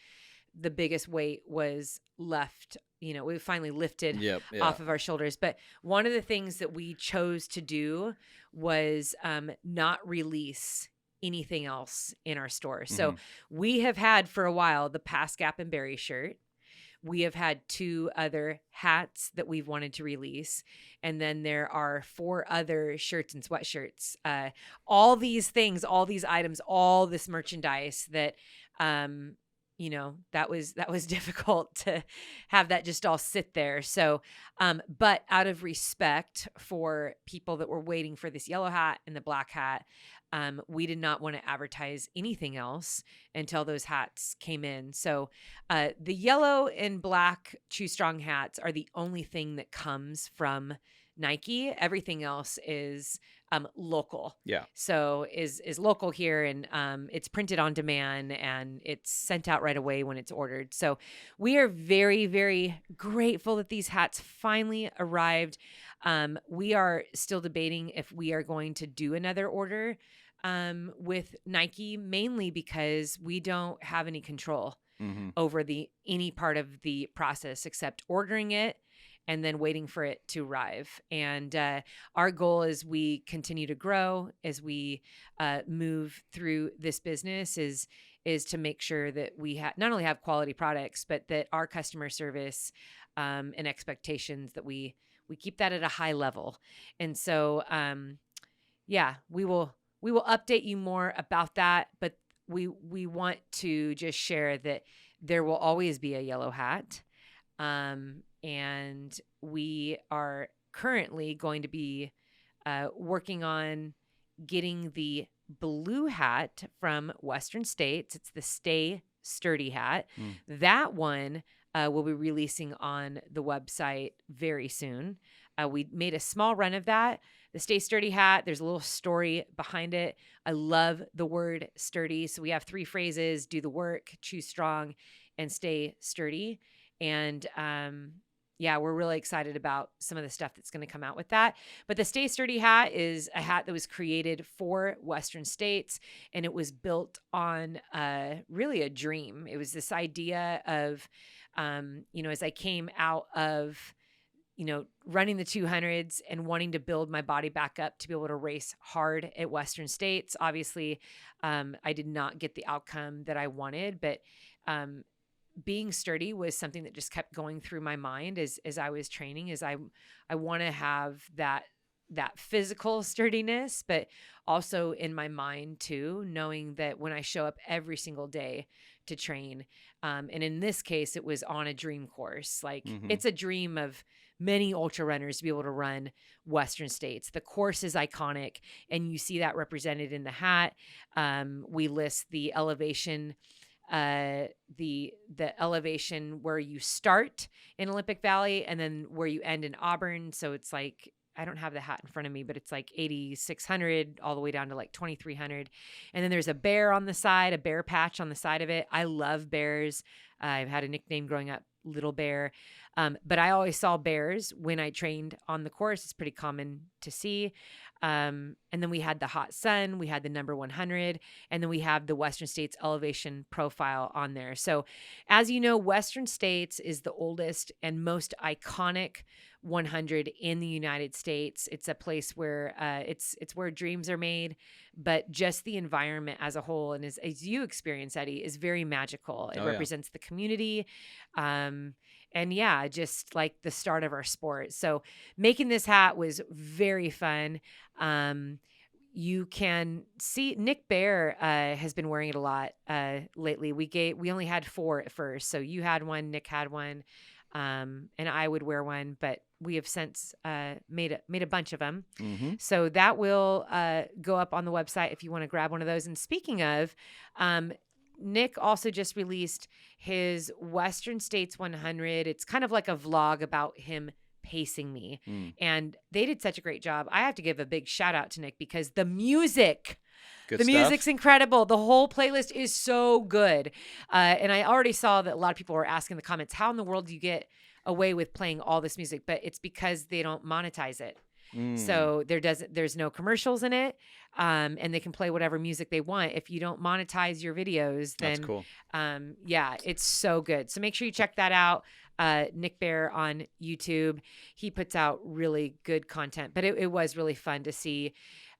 the biggest weight was left. We finally lifted off of our shoulders. But one of the things that we chose to do was not release anything else in our store. So we have had for a while the Pass Gap and Berry shirt. We have had 2 other hats that we've wanted to release. And then there are 4 other shirts and sweatshirts. All these things, all these items, all this merchandise that, that was difficult to have that just all sit there. So, but out of respect for people that were waiting for this yellow hat and the black hat, we did not want to advertise anything else until those hats came in. So the yellow and black Choose Strong hats are the only thing that comes from Nike. Everything else is local. Yeah. So is local here, and it's printed on demand and it's sent out right away when it's ordered. So we are very, very grateful that these hats finally arrived. We are still debating if we are going to do another order with Nike, mainly because we don't have any control over any part of the process except ordering it and then waiting for it to arrive. And our goal as we continue to grow, as we move through this business is to make sure that we not only have quality products, but that our customer service and expectations, that we keep that at a high level. And so, we will update you more about that, but we want to just share that there will always be a yellow hat. And we are currently going to be working on getting the blue hat from Western States. It's the Stay Sturdy hat. That one we'll be releasing on the website very soon. We made a small run of that. the Stay Sturdy hat, there's a little story behind it. I love the word sturdy. So we have 3 phrases: do the work, choose strong, and stay sturdy. And yeah, we're really excited about some of the stuff that's going to come out with that. But the Stay Sturdy hat is a hat that was created for Western states, and it was built on really a dream. It was this idea of, as I came out of, running the 200s and wanting to build my body back up to be able to race hard at Western states. Obviously, I did not get the outcome that I wanted, but being sturdy was something that just kept going through my mind as I was training. As I want to have that physical sturdiness, but also in my mind too, knowing that when I show up every single day to train, and in this case, it was on a dream course. Like it's a dream of many ultra runners to be able to run Western states. The course is iconic, and you see that represented in the hat. We list the elevation, the elevation where you start in Olympic Valley and then where you end in Auburn. So it's like, I don't have the hat in front of me, but it's like 8,600 all the way down to like 2,300. And then there's a bear on the side, a bear patch on the side of it. I love bears. I've had a nickname growing up, Little Bear. But I always saw bears when I trained on the course. It's pretty common to see. And then we had the hot sun, we had the number 100, and then we have the Western States elevation profile on there. So as you know, Western States is the oldest and most iconic 100 in the United States. It's a place where it's where dreams are made, but just the environment as a whole, and as you experience, Eddie, is very magical. It represents the community. And yeah, just like the start of our sport. So making this hat was very fun. You can see Nick Bear has been wearing it a lot lately. We only had 4 at first. So you had one, Nick had one, and I would wear one, but we have since made a bunch of them. So that will go up on the website if you want to grab one of those. And speaking of, Nick also just released his Western States 100. It's kind of like a vlog about him pacing me. And they did such a great job. I have to give a big shout out to Nick because the music's incredible. The whole playlist is so good. And I already saw that a lot of people were asking in the comments, how in the world do you get away with playing all this music? But it's because they don't monetize it. So there's no commercials in it. And they can play whatever music they want. If you don't monetize your videos, then that's cool. Yeah, it's so good. So make sure you check that out. Nick Bear on YouTube. He puts out really good content, but it was really fun to see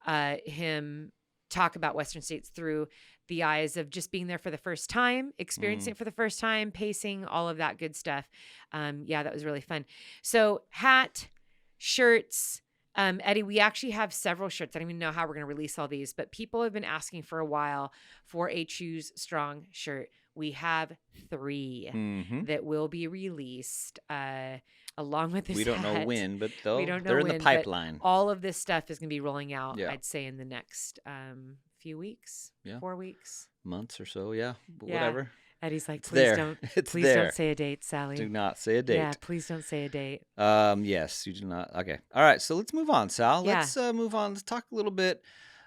him talk about Western States through the eyes of just being there for the first time, experiencing it for the first time, pacing, all of that good stuff. Yeah, that was really fun. So hat, shirts, Eddie, we actually have several shirts. I don't even know how we're going to release all these, but people have been asking for a while for a Choose Strong shirt. We have 3 that will be released along with this. We don't know when, but they're in the pipeline. All of this stuff is going to be rolling out, I'd say, in the next few weeks, 4 weeks. Months or so, whatever. Eddie's like, please don't say a date, Sally. Do not say a date. Yeah, please don't say a date. Yes, you do not. Okay. All right. So let's move on, Sal. Yeah. Let's move on. Let's talk a little bit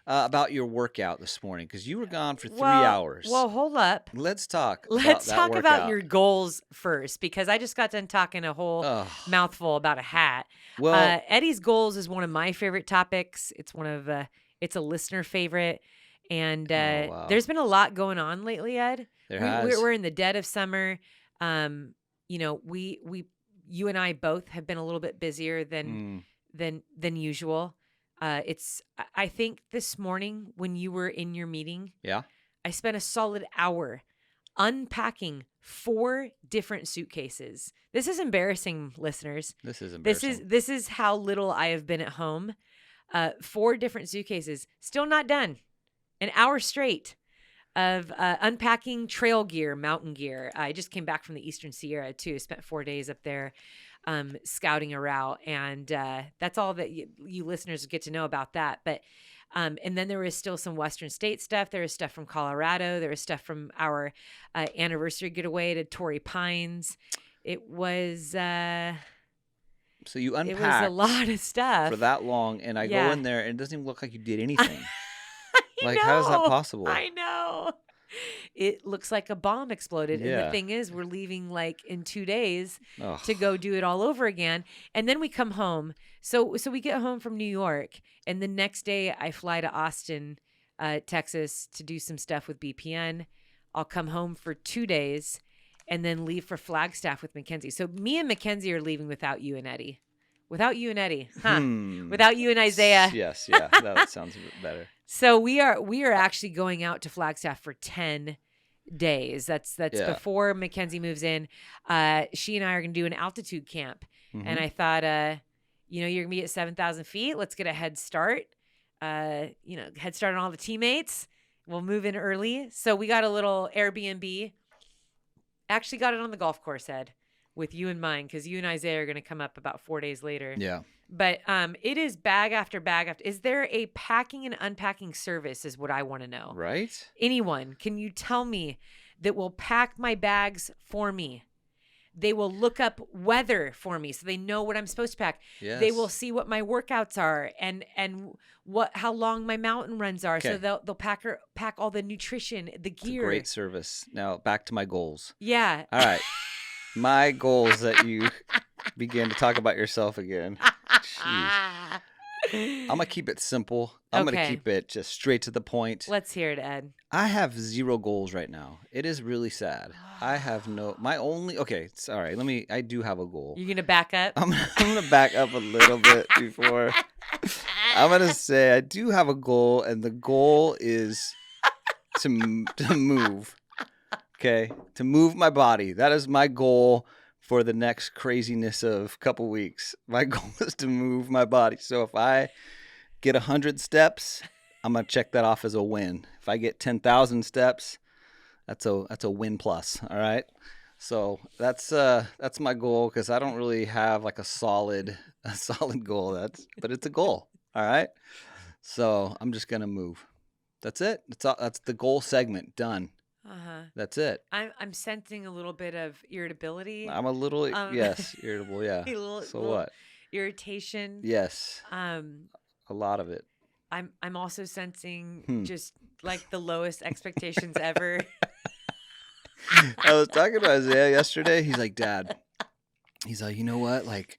about your workout this morning because you were gone for 3 hours. Well, hold up. Let's talk. About your goals first because I just got done talking a whole mouthful about a hat. Well, Eddie's goals is one of my favorite topics. It's it's a listener favorite. And there's been a lot going on lately, Ed. We're in the dead of summer. You and I both have been a little bit busier than usual. I think this morning when you were in your meeting, I spent a solid hour unpacking 4 different suitcases. This is embarrassing, listeners. This is embarrassing. This is how little I have been at home. 4 different suitcases, still not done. An hour straight of unpacking trail gear, mountain gear. I just came back from the Eastern Sierra too. Spent 4 days up there scouting a route. And that's all that you listeners get to know about that. But and then there was still some Western State stuff. There was stuff from Colorado. There was stuff from our anniversary getaway to Torrey Pines. It was So you It was unpacked a lot of stuff. for that long, and I Yeah. go in there, and it doesn't even look like you did anything. I Like, how is that know. possible? I know. It looks like a bomb exploded. And the Yeah. thing is, we're leaving like in 2 days Ugh. to go do it all over again. And then we come home. So we get home from New York, and the next day I fly to Austin, Texas to do some stuff with BPN. I'll come home for 2 days and then leave for Flagstaff with Mackenzie. So me and Mackenzie are leaving without you and Eddie. Without you and Eddie. Huh. Without you and Isaiah. Yes, yeah, that sounds a bit better. So we are actually going out to Flagstaff for 10 days. That's Yeah. before Mackenzie moves in. She and I are going to do an altitude camp. Mhm. And I thought, you're going to be at 7,000 feet. Let's get a head start. Head start on all the teammates. We'll move in early. So we got a little Airbnb. Actually got it on the golf course, Ed, with you in mind, because you and Isaiah are going to come up about 4 days later. Yeah. But it is bag after bag after. Is there a packing and unpacking service is what I want to know. Right? Anyone, can you tell me that will pack my bags for me? They will look up weather for me so they know what I'm supposed to pack. Yes. They will see what my workouts are and how long my mountain runs are. So Okay. they'll pack all the nutrition, the It's a gear. great service. Now, back to my goals. Yeah. All right. My goals that you began to talk about yourself again. Jeez. I'm going to keep it simple. I'm going to Okay. keep it just straight to the point. Let's hear it, Ed. I have 0 goals right now. It is really sad. I have I do have a goal. You gonna back up? I'm going to back up a little bit before. I'm going to say I do have a goal, and the goal is to move. Okay? To move my body. That is my goal for the next craziness of couple weeks. My goal is to move my body. So if I get 100 steps, I'm going to check that off as a win. If I get 10,000 steps, that's a win plus, all right? So that's my goal, because I don't really have like a solid goal. But it's a goal, all right? So I'm just going to move. That's it. That's the goal segment done. Uh-huh. That's it. I'm sensing a little bit of irritability. I'm a little irritable, yeah. A little What? irritation. Yes, A lot of it. I'm also sensing just like the lowest expectations ever. I was talking to Isaiah yesterday. He's like, Dad, he's like, you know what? Like,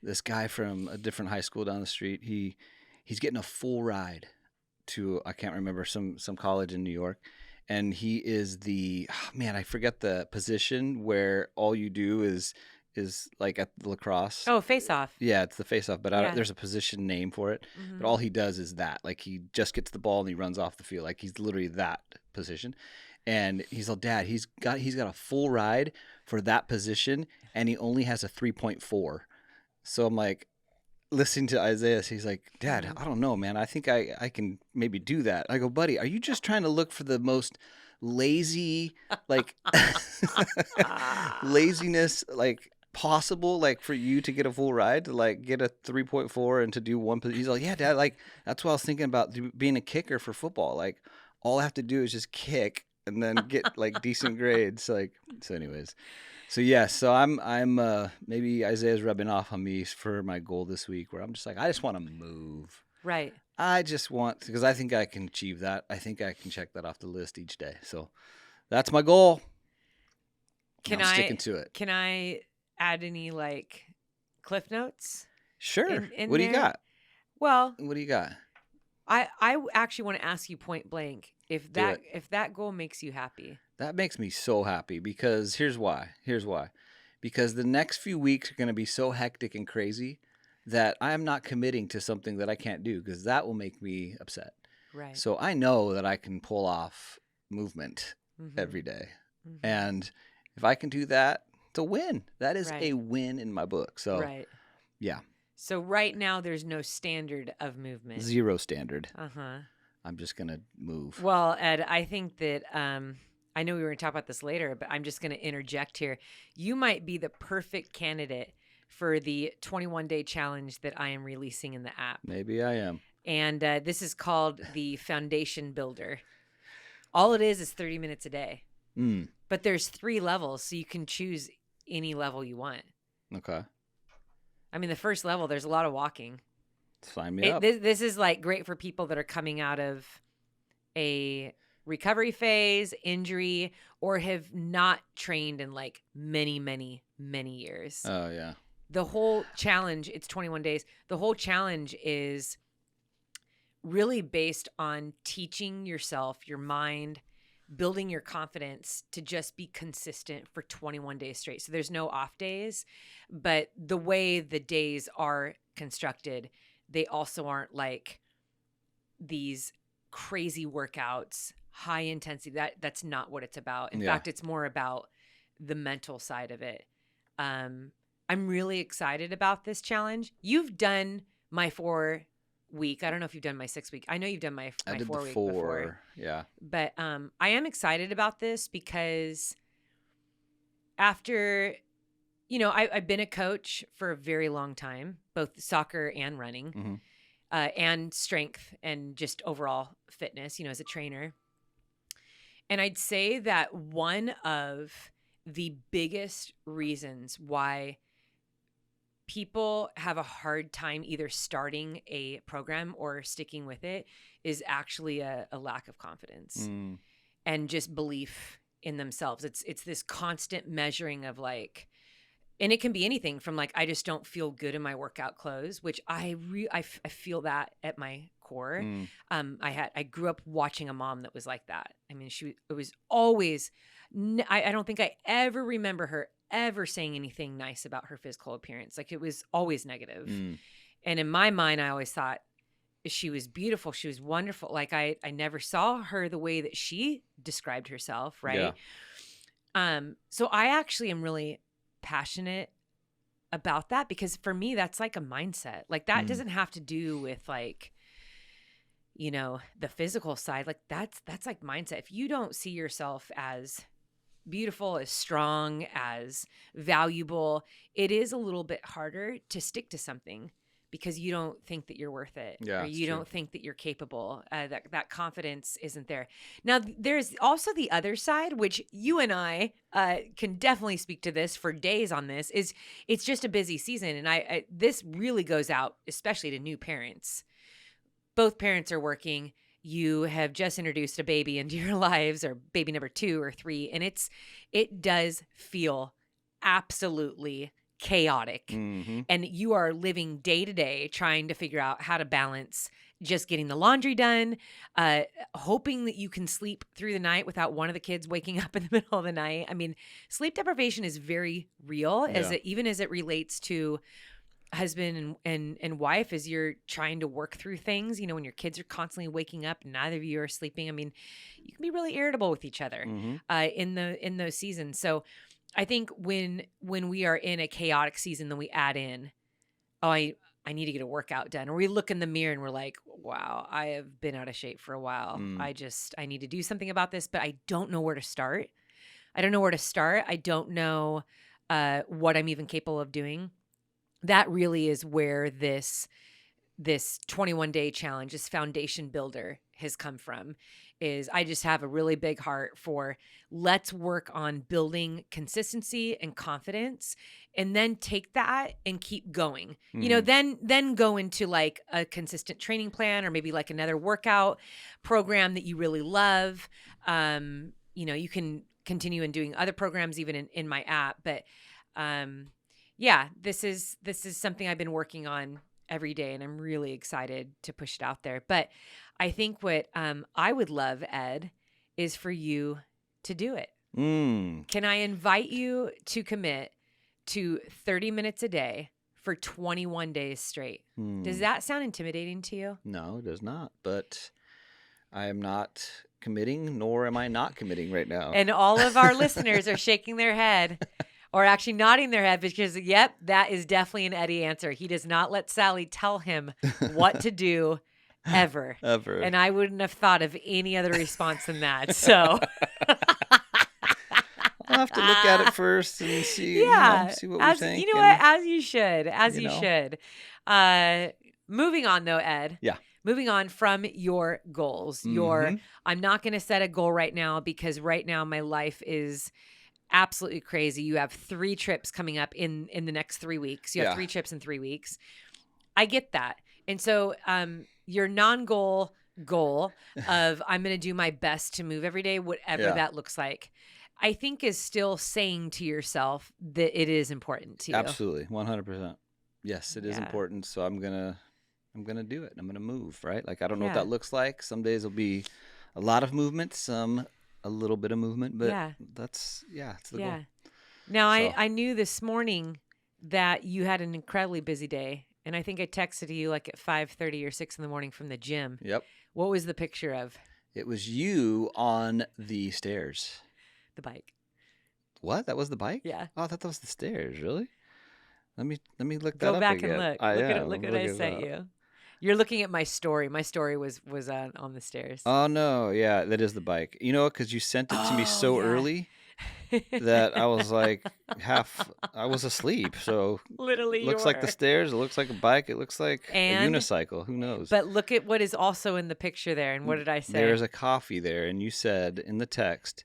this guy from a different high school down the street, he's getting a full ride to, I can't remember, some college in New York. And he is I forget the position where all you do is like at the lacrosse. Oh, face off. Yeah, it's the face-off, but Yeah. there's a position name for it. Mhm. But all he does is that. Like, he just gets the ball and he runs off the field. Like, he's literally that position. And he's like, Dad, he's got a full ride for that position, and he only has a 3.4. So I'm like, listening to Isaiah, he's like, Dad, I don't know, man. I think I can maybe do that. I go, buddy, are you just trying to look for the most lazy, like, laziness, like, possible, like, for you to get a full ride, to like get a 3.4 and to do one position? He's like, yeah, Dad, like, that's what I was thinking about being a kicker for football. Like, all I have to do is just kick and then get like decent grades. Like, so anyways. So yeah, so I'm maybe Isaiah's rubbing off on me for my goal this week, where I'm just like, I just want to move. Right. I just want, because I think I can achieve that. I think I can check that off the list each day. So that's my goal. Can I'm I sticking to it. Can I add any like cliff notes? Sure. in What do you there? got? Well, What do you got? I actually want to ask you point blank if that goal makes you happy. That makes me so happy, because here's why. Because the next few weeks are going to be so hectic and crazy that I am not committing to something that I can't do, because that will make me upset. Right. So I know that I can pull off movement Mhm. every day. Mhm. And if I can do that, it's a win. That is Right. a win in my book. So Right. yeah, So right now there's no standard of movement. 0 standard. Uh-huh. I'm just going to move. Well, Ed, I think that I know we were going to talk about this later, but I'm just going to interject here. You might be the perfect candidate for the 21-day challenge that I am releasing in the app. Maybe I am. And this is called the Foundation Builder. All it is 30 minutes a day. Mm, But there's 3 levels, so you can choose any level you want. okay. I mean, the first level, there's a lot of walking. Sign me up. This is like great for people that are coming out of a recovery phase, injury, or have not trained in like many, many, many years. Oh, yeah. The whole challenge, it's 21 days. The whole challenge is really based on teaching yourself, your mind, building your confidence to just be consistent for 21 days straight. So there's no off days, but the way the days are constructed, they also aren't like these crazy workouts, high intensity. That's not what it's about. In fact, it's more about the mental side of it. I'm really excited about this challenge. You've done my 4-week. I don't know if you've done my 6-week. I know you've done my 4-week before. Yeah. But I am excited about this because after, I've been a coach for a very long time, both soccer and running, and strength and just overall fitness, as a trainer. And I'd say that one of the biggest reasons why people have a hard time either starting a program or sticking with it is actually a lack of confidence and just belief in themselves. It's this constant measuring of like, and it can be anything from like, I just don't feel good in my workout clothes, which I feel that at my core. I grew up watching a mom that was like that. I mean, it was always, I don't think I ever remember her ever saying anything nice about her physical appearance. Like it was always negative. And in my mind, I always thought she was beautiful. She was wonderful. Like I never saw her the way that she described herself. Right. Yeah. So I actually am really passionate about that because for me, that's like a mindset. Like that doesn't have to do with like, the physical side. Like that's like mindset. If you don't see yourself as beautiful, as strong, as valuable, it is a little bit harder to stick to something because you don't think that you're worth it, or you don't think that you're capable. That confidence isn't there. Now, there's also the other side, which you and I can definitely speak to this for days on this, is it's just a busy season. And I this really goes out, especially to new parents. Both parents are working. You have just introduced a baby into your lives, or baby number 2 or 3. And it does feel absolutely chaotic. And you are living day to day trying to figure out how to balance just getting the laundry done, hoping that you can sleep through the night without one of the kids waking up in the middle of the night. I mean, sleep deprivation is very real, even as it relates to husband and wife, as you're trying to work through things, when your kids are constantly waking up, neither of you are sleeping. I mean, you can be really irritable with each other in those seasons. So I think when we are in a chaotic season, then we add in, I need to get a workout done. Or we look in the mirror and we're like, wow, I have been out of shape for a while. I need to do something about this, but I don't know where to start. I don't know what I'm even capable of doing. That really is where this 21-day challenge, this foundation builder has come from. Is I just have a really big heart for let's work on building consistency and confidence, and then take that and keep going. Then go into like a consistent training plan, or maybe like another workout program that you really love. You can continue in doing other programs even in my app, but this is something I've been working on every day, and I'm really excited to push it out there. But I think what I would love, Ed, is for you to do it. Can I invite you to commit to 30 minutes a day for 21 days straight? Does that sound intimidating to you? No, it does not. But I am not committing, nor am I not committing right now. And all of our listeners are shaking their head. Or actually nodding their head, because, yep, that is definitely an Eddie answer. He does not let Sally tell him what to do ever. Ever. And I wouldn't have thought of any other response than that. So I'll have to look at it first and see, see what we think. You know what? As you should. Moving on, though, Ed. Yeah. Moving on from your goals. I'm not going to set a goal right now, because right now my life is absolutely crazy. You have 3 trips coming up in the next 3 weeks. You have Yeah. 3 trips in 3 weeks. I get that. And so your non-goal goal of I'm going to do my best to move every day, whatever Yeah. that looks like, I think is still saying to yourself that it is important to you. Absolutely. 100%. Yes, it is Yeah. important. So I'm going to do it. I'm going to move, right? Like, I don't know what Yeah. that looks like. Some days will be a lot of movement, some a little bit of movement, but Yeah. it's the Yeah. goal. Now, So- I knew this morning that you had an incredibly busy day. And I think I texted you like at 5:30 or 6 in the morning from the gym. Yep. What was the picture of? It was you on the stairs. The bike. What? That was the bike? Yeah. Oh, I thought that was the stairs. Really? Let me look that Go up back again. and look. I Look at am. it. Look I'm what I looking sent it up. you. You're looking at my story. My story was on the stairs. Oh no, yeah, that is the bike. You know, because you sent it to me Oh, so yeah. early that I was like I was asleep. So Literally, it looks like the stairs. It looks like a bike. It looks like And- a unicycle. Who knows? But look at what is also in the picture there. And what did I say? There's a coffee there, and you said in the text,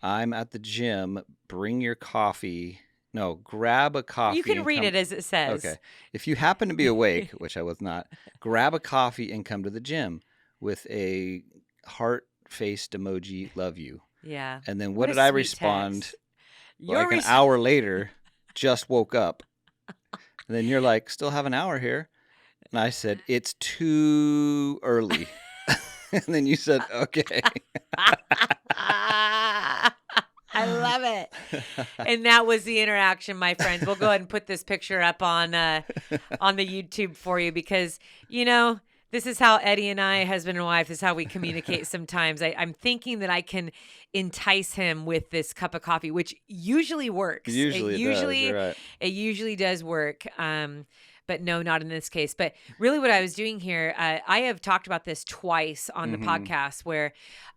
"I'm at the gym. Bring your coffee. No, grab a coffee." You can and read come- it as it says. Okay. If you happen to be awake, which I was not, grab a coffee and come to the gym with a heart-faced emoji. Love you. Yeah. And then What what a did I sweet respond? text. Like an hour later, just woke up. And then you're like, still have an hour here. And I said, it's too early. And then you said, okay. I love it. And that was the interaction, my friends. We'll go ahead and put this picture up on the YouTube for you because, this is how Eddie and I, husband and wife, this is how we communicate sometimes. I'm thinking that I can entice him with this cup of coffee, which usually works. Usually it does. You're right. It usually does work. But no, not in this case. But really what I was doing here, I have talked about this twice on the podcast where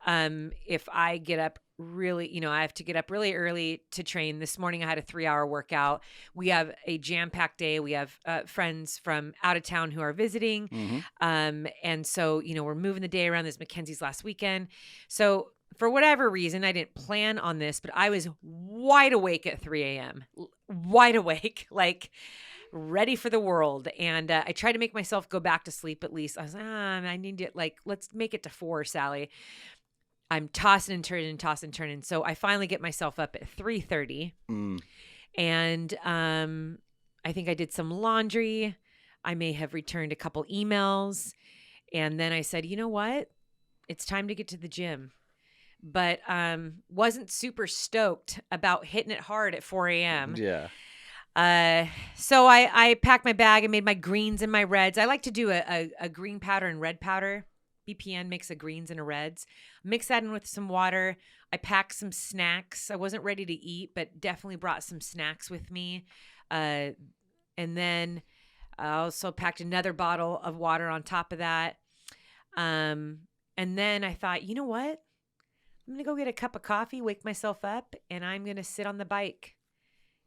if I get up really, I have to get up really early to train. This morning I had a 3-hour workout. We have a jam-packed day. We have friends from out of town who are visiting. And so, we're moving the day around. This Mackenzie's last weekend. So for whatever reason, I didn't plan on this, but I was wide awake at 3 a.m. Wide awake, like ready for the world. And I tried to make myself go back to sleep at least. I was like, I need to, let's make it to 4, Sally. I'm tossing and turning. So I finally get myself up at 3:30. And I think I did some laundry. I may have returned a couple emails. And then I said, you know what? It's time to get to the gym. But wasn't super stoked about hitting it hard at 4 a.m. Yeah. So I packed my bag and made my greens and my reds. I like to do a green powder and red powder. BPN makes a greens and a reds. Mix that in with some water. I packed some snacks. I wasn't ready to eat, but definitely brought some snacks with me. And then I also packed another bottle of water on top of that. And then I thought, you know what? I'm going to go get a cup of coffee, wake myself up, and I'm going to sit on the bike.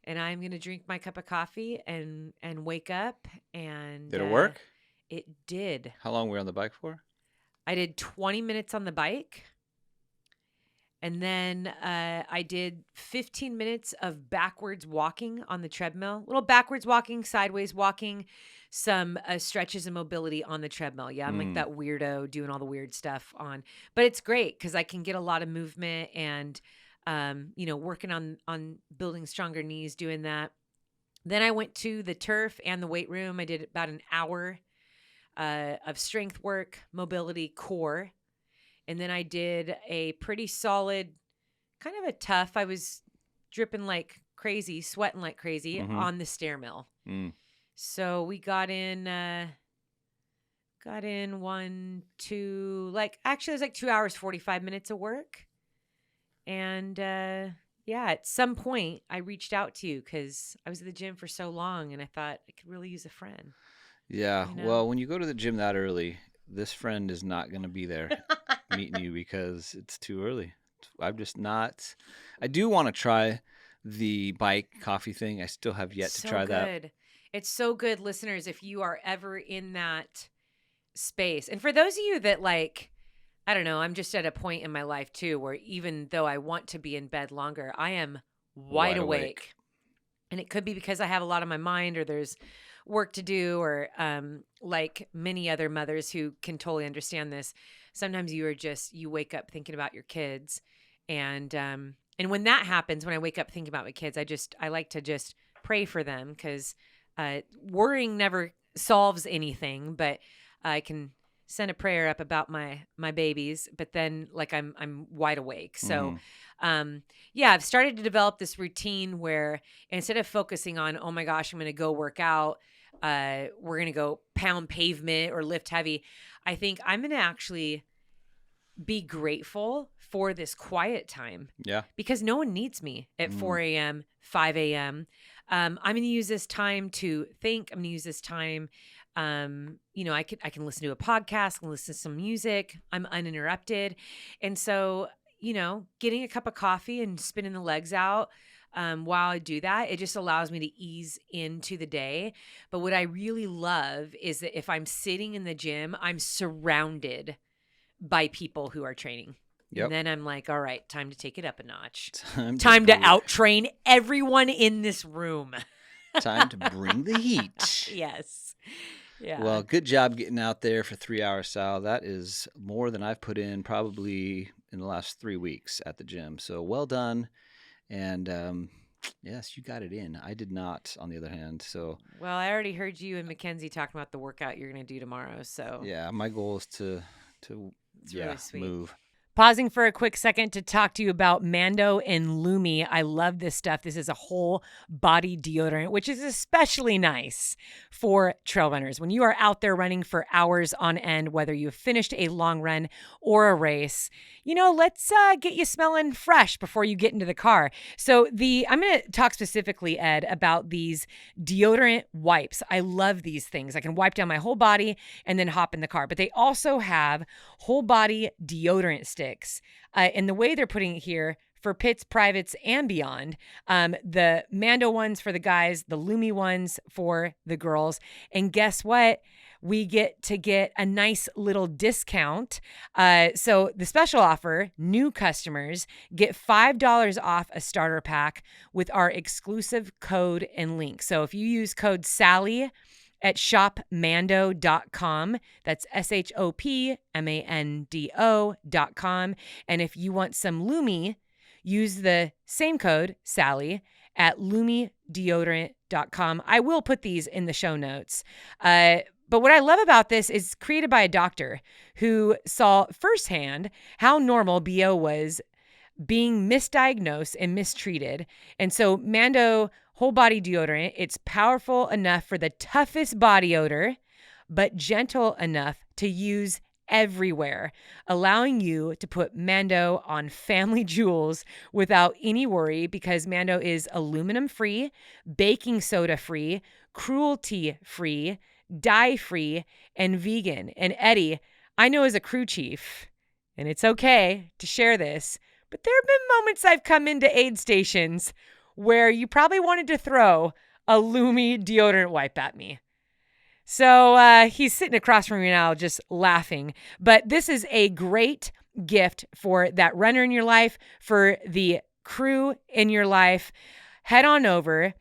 And I'm going to drink my cup of coffee and wake up. And Did it work? It did. How long were you on the bike for? I did 20 minutes on the bike. And then I did 15 minutes of backwards walking on the treadmill. Little backwards walking, sideways walking, some stretches and mobility on the treadmill. Yeah, I'm like that weirdo doing all the weird stuff on. But it's great because I can get a lot of movement and, working on building stronger knees, doing that. Then I went to the turf and the weight room. I did about an hour of strength work, mobility, core. And then I did a pretty solid, kind of a tough, I was dripping like crazy, sweating like crazy on the stair mill. So we got in 1, 2, actually it was like 2 hours, 45 minutes of work. And at some point I reached out to you because I was at the gym for so long and I thought I could really use a friend. Yeah. Well, when you go to the gym that early, this friend is not going to be there meeting you because it's too early. I'm just not. I do want to try the bike coffee thing. I still have yet to try that. It's so good, listeners, if you are ever in that space. And for those of you that I don't know, I'm just at a point in my life too where even though I want to be in bed longer, I am wide awake. And it could be because I have a lot on my mind, or there's work to do, or like many other mothers who can totally understand this. Sometimes you wake up thinking about your kids. And when that happens, when I wake up thinking about my kids, I like to just pray for them, because worrying never solves anything, but I can send a prayer up about my babies, but then like I'm wide awake. So I've started to develop this routine where instead of focusing on, oh my gosh, I'm going to go work out, we're going to go pound pavement or lift heavy, I think I'm going to actually be grateful for this quiet time. Yeah. Because no one needs me at 4 a.m., 5 a.m. I'm going to use this time to think. I'm going to use this time. I can listen to a podcast, I can listen to some music. I'm uninterrupted. And so, getting a cup of coffee and spinning the legs out while I do that, it just allows me to ease into the day. But what I really love is that if I'm sitting in the gym, I'm surrounded by people who are training. Yep. And then I'm like, all right, time to take it up a notch. Time to out-train everyone in this room. Time to bring the heat. Yes. Yeah. Well, good job getting out there for 3 hours, Sal. That is more than I've put in probably in the last 3 weeks at the gym. So well done. And yes, you got it in. I did not, on the other hand. So well, I already heard you and Mackenzie talking about the workout you're going to do tomorrow. So yeah, my goal is to really sweet. Move. Pausing for a quick second to talk to you about Mando and Lumi. I love this stuff. This is a whole body deodorant, which is especially nice for trail runners. When you are out there running for hours on end, whether you've finished a long run or a race, let's get you smelling fresh before you get into the car. So I'm going to talk specifically, Ed, about these deodorant wipes. I love these things. I can wipe down my whole body and then hop in the car. But they also have whole body deodorant sticks. And the way they're putting it here for pits, privates, and beyond, the Mando ones for the guys, the Lumi ones for the girls. And guess what? We get a nice little discount. So the special offer, new customers get $5 off a starter pack with our exclusive code and link. So if you use code SALLY at shopmando.com. That's shopmando.com. And if you want some Lumi, use the same code, Sally, at lumideodorant.com. I will put these in the show notes. But what I love about this is created by a doctor who saw firsthand how normal BO was being misdiagnosed and mistreated. And so Mando whole body deodorant, it's powerful enough for the toughest body odor, but gentle enough to use everywhere, allowing you to put Mando on family jewels without any worry, because Mando is aluminum free, baking soda free, cruelty free, dye free, and vegan. And Eddie, I know as a crew chief, and it's okay to share this, but there have been moments I've come into aid stations where you probably wanted to throw a Lumi deodorant wipe at me. So he's sitting across from me now just laughing. But this is a great gift for that runner in your life, for the crew in your life. Head on over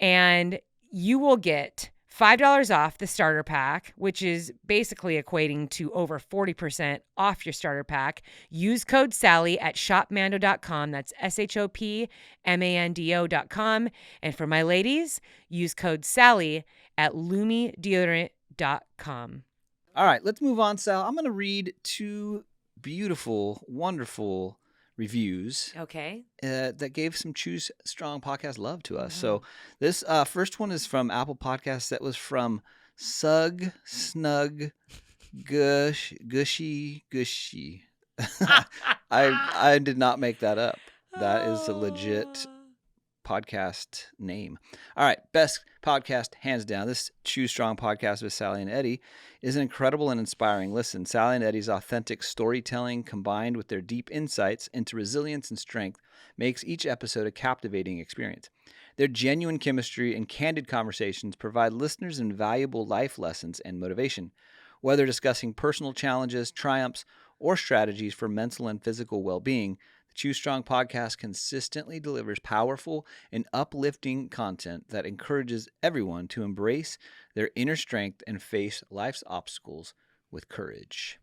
and you will get $5 off the starter pack, which is basically equating to over 40% off your starter pack. Use code Sally at shopmando.com. That's shopmando.com. And for my ladies, use code Sally at lumideodorant.com. All right, let's move on, Sal. I'm going to read 2 beautiful, wonderful reviews. Okay. That gave some Choose Strong podcast love to us. So this first one is from Apple Podcasts. That was from Sug Snug Gushy. I did not make that up. That is a legit podcast name. All right, best podcast hands down. This Choose Strong podcast with Sally and Eddie is an incredible and inspiring listen. Sally and Eddie's authentic storytelling combined with their deep insights into resilience and strength makes each episode a captivating experience. Their genuine chemistry and candid conversations provide listeners invaluable life lessons and motivation. Whether discussing personal challenges, triumphs, or strategies for mental and physical well-being, the Choose Strong podcast consistently delivers powerful and uplifting content that encourages everyone to embrace their inner strength and face life's obstacles with courage.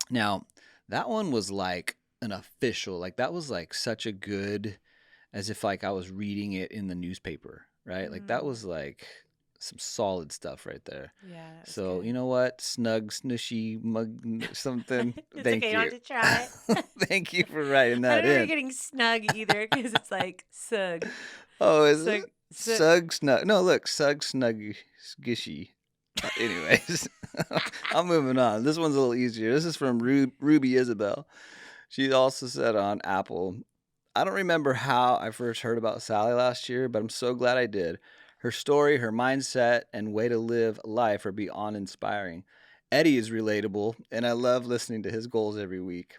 Now, that one was like an official, like that was like such a good, as if like I was reading it in the newspaper, right? Like that was like some solid stuff right there. Yeah. So you know what? Snug, snushy, mug, something. It's Thank okay, you. you don't have to try it. Thank you for writing I that don't know if you're in. getting snug either because it's like sug. Oh, is Sug- it? sug- Sug, snug. No, look, sug, snug, sgishy. Anyways, I'm moving on. This one's a little easier. This is from Ruby Isabel. She also said on Apple, I don't remember how I first heard about Sally last year, but I'm so glad I did. Her story, her mindset, and way to live life are beyond inspiring. Eddie is relatable, and I love listening to his goals every week.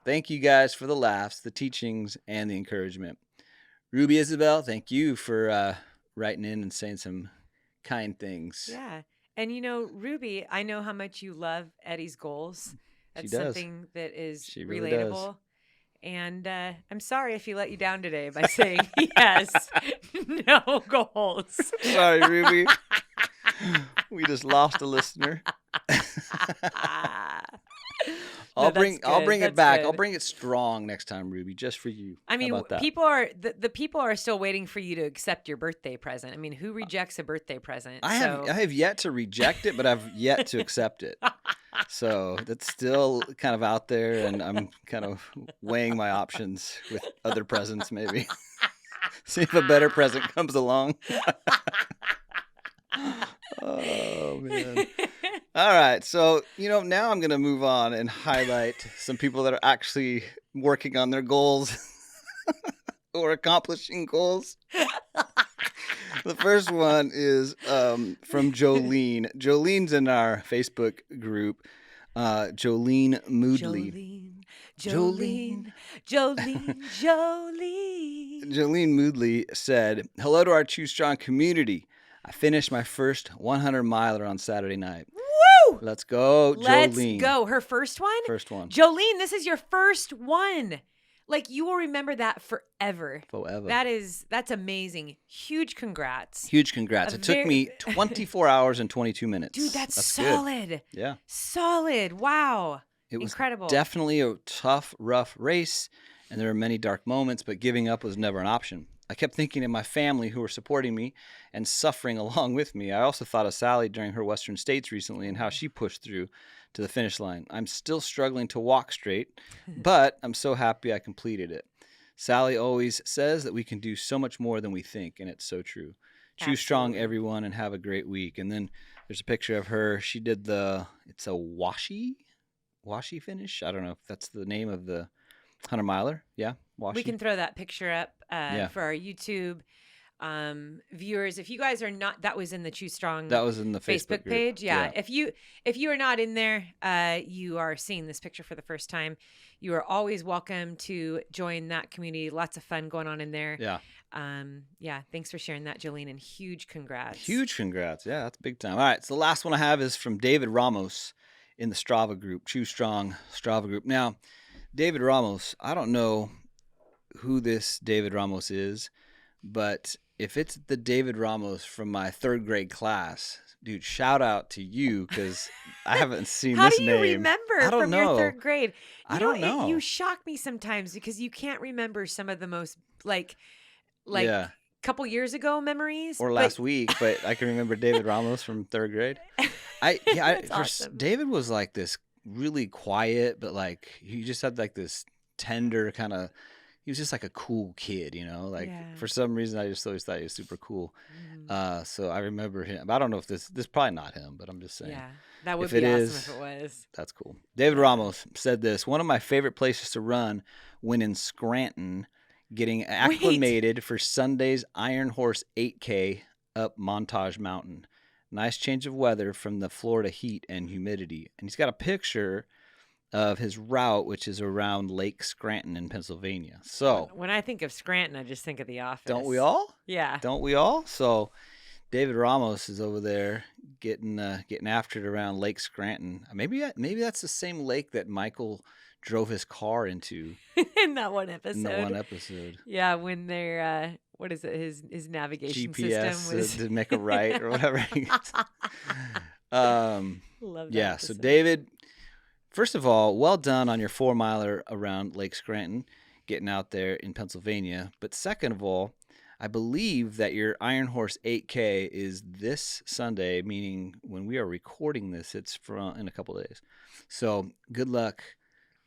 Thank you guys for the laughs, the teachings, and the encouragement. Ruby Isabel, thank you for writing in and saying some kind things. Yeah. And you know, Ruby, I know how much you love Eddie's goals. That's does. something that is She really does. relatable. And I'm sorry if he let you down today by saying he has no goals. Sorry, Ruby. We just lost a listener. I'll bring it back. I'll bring it strong next time, Ruby, just for you. I mean, How about that? people are the people are still waiting for you to accept your birthday present. I mean, who rejects a birthday present? I have yet to reject it, but I've yet to accept it. So that's still kind of out there, and I'm kind of weighing my options with other presents, maybe. See if a better present comes along. Oh, man. All right. So, now I'm going to move on and highlight some people that are actually working on their goals or accomplishing goals. The first one is from Jolene. Jolene's in our Facebook group. Jolene Moodley. Jolene. Jolene Moodley said, hello to our Choose Strong community. I finished my first 100 miler on Saturday night. Woo! Let's go, Jolene. Let's go. Her first one? First one. Jolene, this is your first one. Like, you will remember that forever. Forever. That's amazing. Huge congrats. Huge congrats. It took me 24 hours and 22 minutes. Dude, that's solid. Good. Yeah. Solid. Wow. It was incredible. Definitely a tough, rough race, and there were many dark moments, but giving up was never an option. I kept thinking of my family who were supporting me and suffering along with me. I also thought of Sally during her Western States recently and how she pushed through to the finish line. I'm still struggling to walk straight, but I'm so happy I completed it. Sally always says that we can do so much more than we think, and it's so true. Choose strong, everyone, and have a great week. And then there's a picture of her. She did it's a washi finish. I don't know if that's the name of the 100 miler. Yeah, washi. We can throw that picture up for our YouTube viewers. If you guys are not, that was in the Choose Strong. That was in the Facebook page. group. Yeah. If you are not in there, you are seeing this picture for the first time. You are always welcome to join that community. Lots of fun going on in there. Yeah. Yeah. Thanks for sharing that, Jolene, and huge congrats. Huge congrats. Yeah, that's big time. All right. So the last one I have is from David Ramos in the Strava group, Choose Strong Strava group. Now, David Ramos, I don't know who this David Ramos is, but if it's the David Ramos from my 3rd grade class, dude, shout out to you because I haven't seen this name. How do you remember from your 3rd grade? I don't know. You shock me sometimes because you can't remember some of the most like couple years ago memories. Or last week, but I can remember David Ramos from 3rd grade. Awesome. David was like this really quiet, but like he just had like this tender kind of. He was just like a cool kid, For some reason, I just always thought he was super cool. So I remember him. I don't know if this is probably not him, but I'm just saying. Yeah, that would be awesome if it was. That's cool. David Ramos said this: one of my favorite places to run when in Scranton, getting acclimated for Sunday's Iron Horse 8K up Montage Mountain. Nice change of weather from the Florida heat and humidity. And he's got a picture of his route, which is around Lake Scranton in Pennsylvania. So when I think of Scranton, I just think of The Office. Don't we all? Yeah. Don't we all? So David Ramos is over there getting after it around Lake Scranton. Maybe that's the same lake that Michael drove his car into in that one episode. in the one episode. Yeah, when they're what is it? His navigation GPS system was to make a right or whatever. Love that Yeah. episode. So David, first of all, well done on your 4-miler around Lake Scranton, getting out there in Pennsylvania. But second of all, I believe that your Iron Horse 8K is this Sunday, meaning when we are recording this, it's in a couple of days. So good luck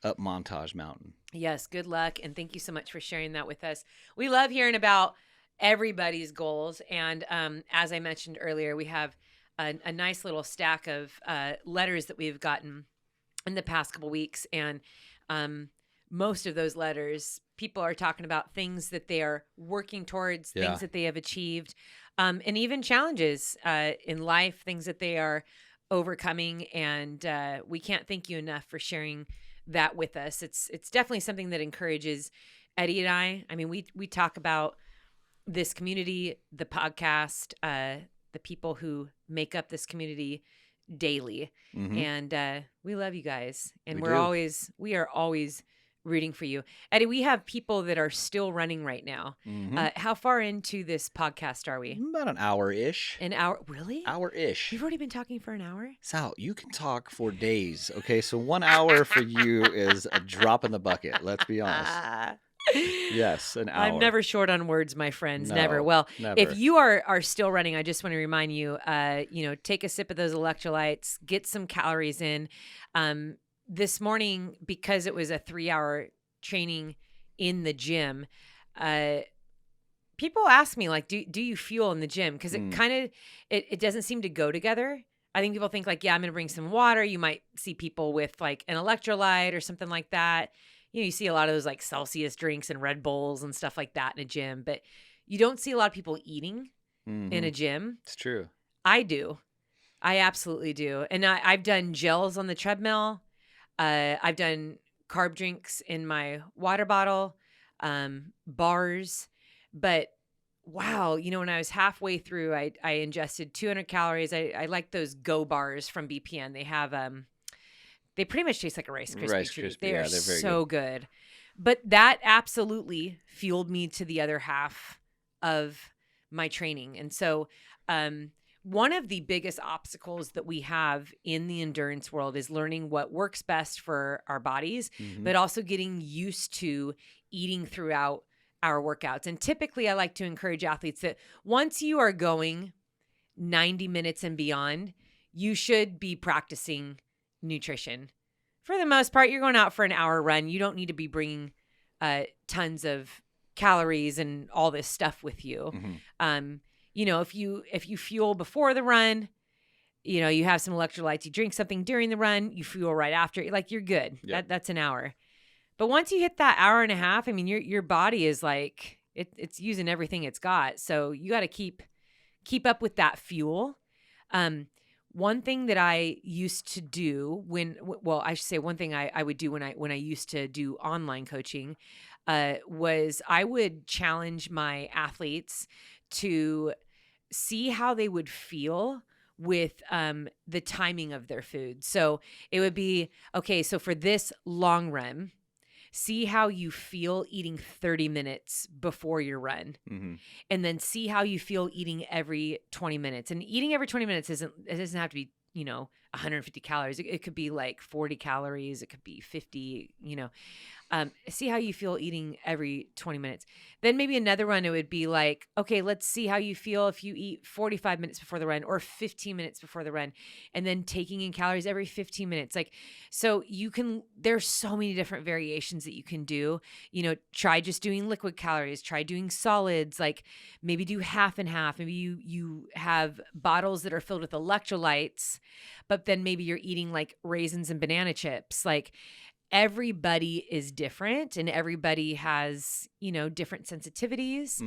up Montage Mountain. Yes, good luck, and thank you so much for sharing that with us. We love hearing about everybody's goals, and as I mentioned earlier, we have a nice little stack of letters that we've gotten in the past couple weeks, and most of those letters, people are talking about things that they are working towards, things that they have achieved, and even challenges in life, things that they are overcoming, and we can't thank you enough for sharing that with us. It's definitely something that encourages Eddie and I. I mean, we talk about this community, the podcast, the people who make up this community daily, and we love you guys, and we are always rooting for you. Eddie, we have people that are still running right now. How far into this podcast are we? About an hour-ish. An hour? Really? Hour-ish. We've already been talking for an hour? Sal, you can talk for days. Okay, so 1 hour for you is a drop in the bucket. Let's be honest. Yes, an hour. I'm never short on words, my friends. No, never. Well, never. if you are still running, I just want to remind you, take a sip of those electrolytes, get some calories in. This morning, because it was a 3-hour training in the gym, people ask me, like, do you fuel in the gym? Because it kind of, it doesn't seem to go together. I think people think like, yeah, I'm going to bring some water. You might see people with like an electrolyte or something like that. You see a lot of those like Celsius drinks and Red Bulls and stuff like that in a gym, but you don't see a lot of people eating in a gym. It's true. I do. I absolutely do. And I've done gels on the treadmill. I've done carb drinks in my water bottle, bars, but wow, when I was halfway through, I ingested 200 calories. I like those Go bars from BPN. They have, they pretty much taste like a Rice Krispie treat. They're very so good. But that absolutely fueled me to the other half of my training. And so, one of the biggest obstacles that we have in the endurance world is learning what works best for our bodies, but also getting used to eating throughout our workouts. And typically I like to encourage athletes that once you are going 90 minutes and beyond, you should be practicing nutrition. For the most part, you're going out for an hour run. You don't need to be bringing tons of calories and all this stuff with you. If you fuel before the run, you have some electrolytes, you drink something during the run, you fuel right after, like you're good. Yep. That's an hour. But once you hit that hour and a half, I mean, your body is like, it's using everything it's got. So you got to keep up with that fuel. One thing that I used to do I should say one thing I would do when I used to do online coaching, was I would challenge my athletes to see how they would feel with the timing of their food. So it would be, okay, so for this long run, see how you feel eating 30 minutes before your run. And then see how you feel eating every 20 minutes. And eating every 20 minutes it doesn't have to be, 150 calories. It could be like 40 calories. It could be 50, see how you feel eating every 20 minutes. Then maybe another run, it would be like, okay, let's see how you feel if you eat 45 minutes before the run or 15 minutes before the run, and then taking in calories every 15 minutes. Like, so there's so many different variations that you can do. Try just doing liquid calories, try doing solids, like maybe do half and half. Maybe you have bottles that are filled with electrolytes, but then maybe you're eating like raisins and banana chips. Like, everybody is different and everybody has, different sensitivities.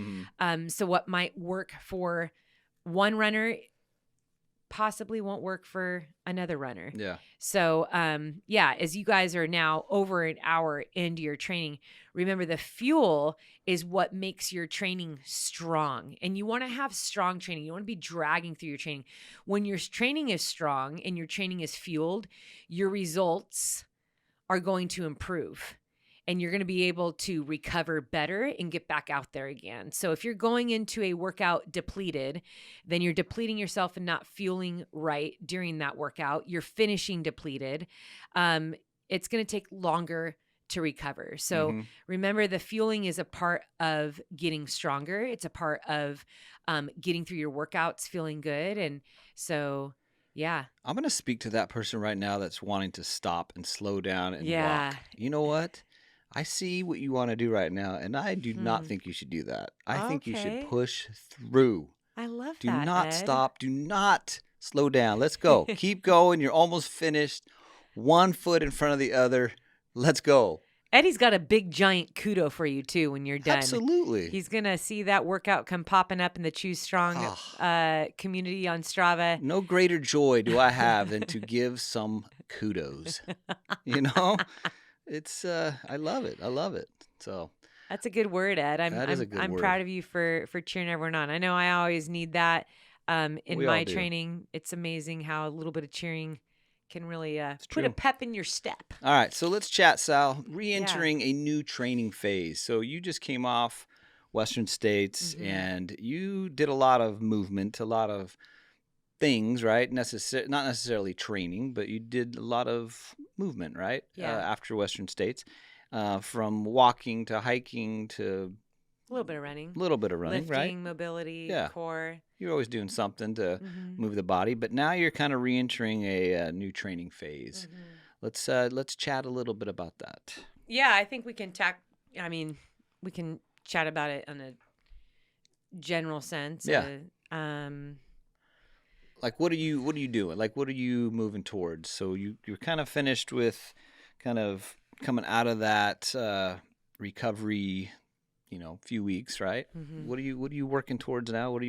So what might work for one runner possibly won't work for another runner. Yeah. So, as you guys are now over an hour into your training, remember the fuel is what makes your training strong. And you want to have strong training. You want to be dragging through your training. When your training is strong and your training is fueled, your results are going to improve. And you're going to be able to recover better and get back out there again. So if you're going into a workout depleted, then you're depleting yourself and not fueling right during that workout. You're finishing depleted. It's going to take longer to recover. So remember, the fueling is a part of getting stronger. It's a part of getting through your workouts, feeling good. And so, yeah. I'm going to speak to that person right now that's wanting to stop and slow down and Yeah. walk. You know what? I see what you want to do right now, and I do not think you should do that. I think you Okay. should push through. I love Do that, not Ed. stop. Do not slow down. Let's go. Keep going. You're almost finished. One foot in front of the other. Let's go. Eddie's got a big giant kudo for you too when you're done. Absolutely. He's going to see that workout come popping up in the Choose Strong community on Strava. No greater joy do I have than to give some kudos. You know? It's I love it. I love it. So That's a good word, Ed. That is a good I'm word. proud of you for cheering everyone on. I know I always need that in We all my do. training. It's amazing how a little bit of cheering can really put true. a pep in your step. all right, so let's chat, Sal. Reentering a new training phase. So you just came off Western States and you did a lot of movement, a lot of things, right? Not necessarily training, but you did a lot of movement, right? Yeah. After Western States, from walking to hiking to A little bit of running. a little bit of running, Lifting, right? mobility, Yeah. core. You're always doing something to Mhm. move the body, but now you're kind of re-entering a new training phase. Let's chat a little bit about that. Yeah, I think we can we can chat about it on a general sense. Yeah. Like, what are you doing? Like, what are you moving towards? So you're kind of finished with kind of coming out of that recovery, few weeks, right? What are you working towards now? What are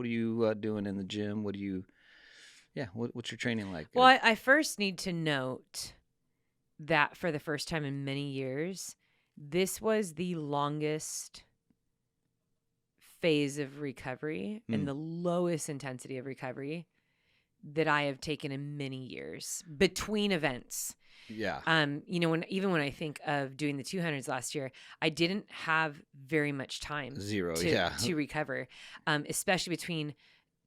you doing in the gym? What's your training like? Well, I first need to note that for the first time in many years, this was the longest phase of recovery and the lowest intensity of recovery that I have taken in many years between events. Yeah. When I think of doing the 200s last year, I didn't have very much time. Zero. to recover, especially between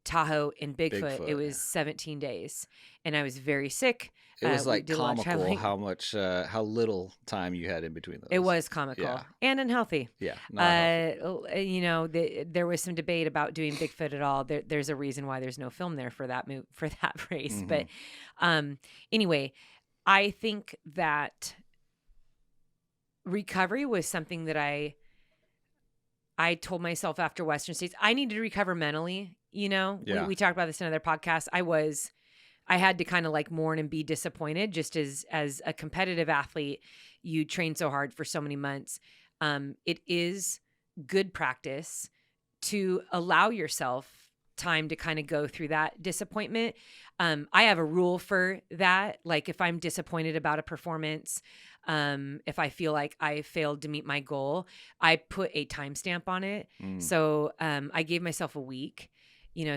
Tahoe and Bigfoot. Bigfoot, It was 17 days, and I was very sick. It was we like did a lot of comical traveling. how little time you had in between those. It was comical Yeah. and unhealthy. Yeah. not healthy. There was some debate about doing Bigfoot at all. There's a reason why there's no film there for that race. But anyway, I think that recovery was something that I told myself after Western States, I needed to recover mentally. Yeah. We talked about this in other podcasts. I had to kind of like mourn and be disappointed. Just as a competitive athlete, you train so hard for so many months. It is good practice to allow yourself time to kind of go through that disappointment. I have a rule for that. Like if I'm disappointed about a performance, if I feel like I failed to meet my goal, I put a timestamp on it. So I gave myself a week.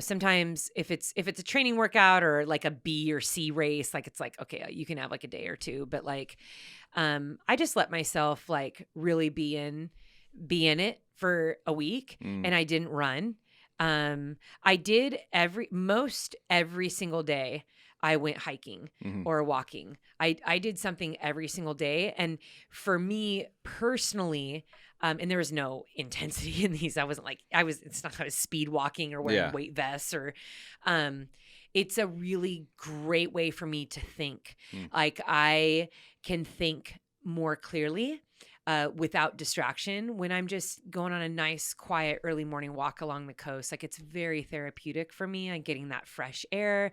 Sometimes if it's a training workout or like a B or C race, like it's like, okay, you can have like a day or two, but like, I just let myself like really be in it for a week and I didn't run. I did every single day I went hiking or walking. I did something every single day. And for me personally, and there was no intensity in these. It's not like I was speed walking or wearing weight vests or, it's a really great way for me to think. Like I can think more clearly, without distraction when I'm just going on a nice, quiet, early morning walk along the coast. Like it's very therapeutic for me. I'm getting that fresh air,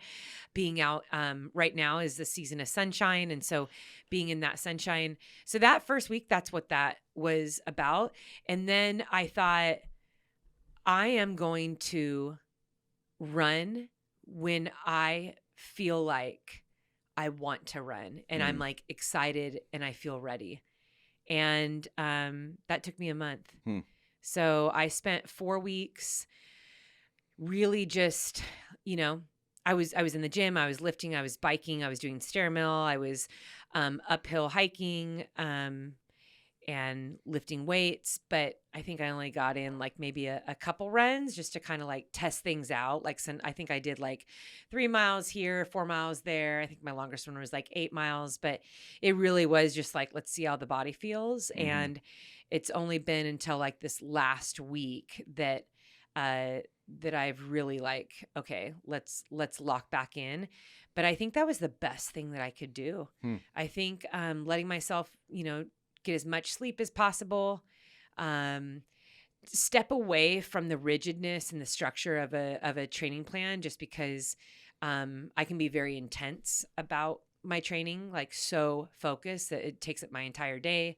being out. Right now is the season of sunshine. And so being in that sunshine. So that first week, that's what that was about. And then I thought I am going to run when I feel like I want to run and I'm like excited and I feel ready. And that took me a month. So I spent 4 weeks really just, I was in the gym, I was lifting, I was biking, I was doing stair mill, I was uphill hiking and lifting weights. But I think I only got in like maybe a couple runs just to kind of like test things out. Like I think I did like 3 miles here, 4 miles there. I think my longest one was like 8 miles, but it really was just like, let's see how the body feels. And it's only been until like this last week that I've really like, okay, let's lock back in. But I think that was the best thing that I could do. I think letting myself, get as much sleep as possible, step away from the rigidness and the structure of a training plan, just because I can be very intense about my training, like so focused that it takes up my entire day.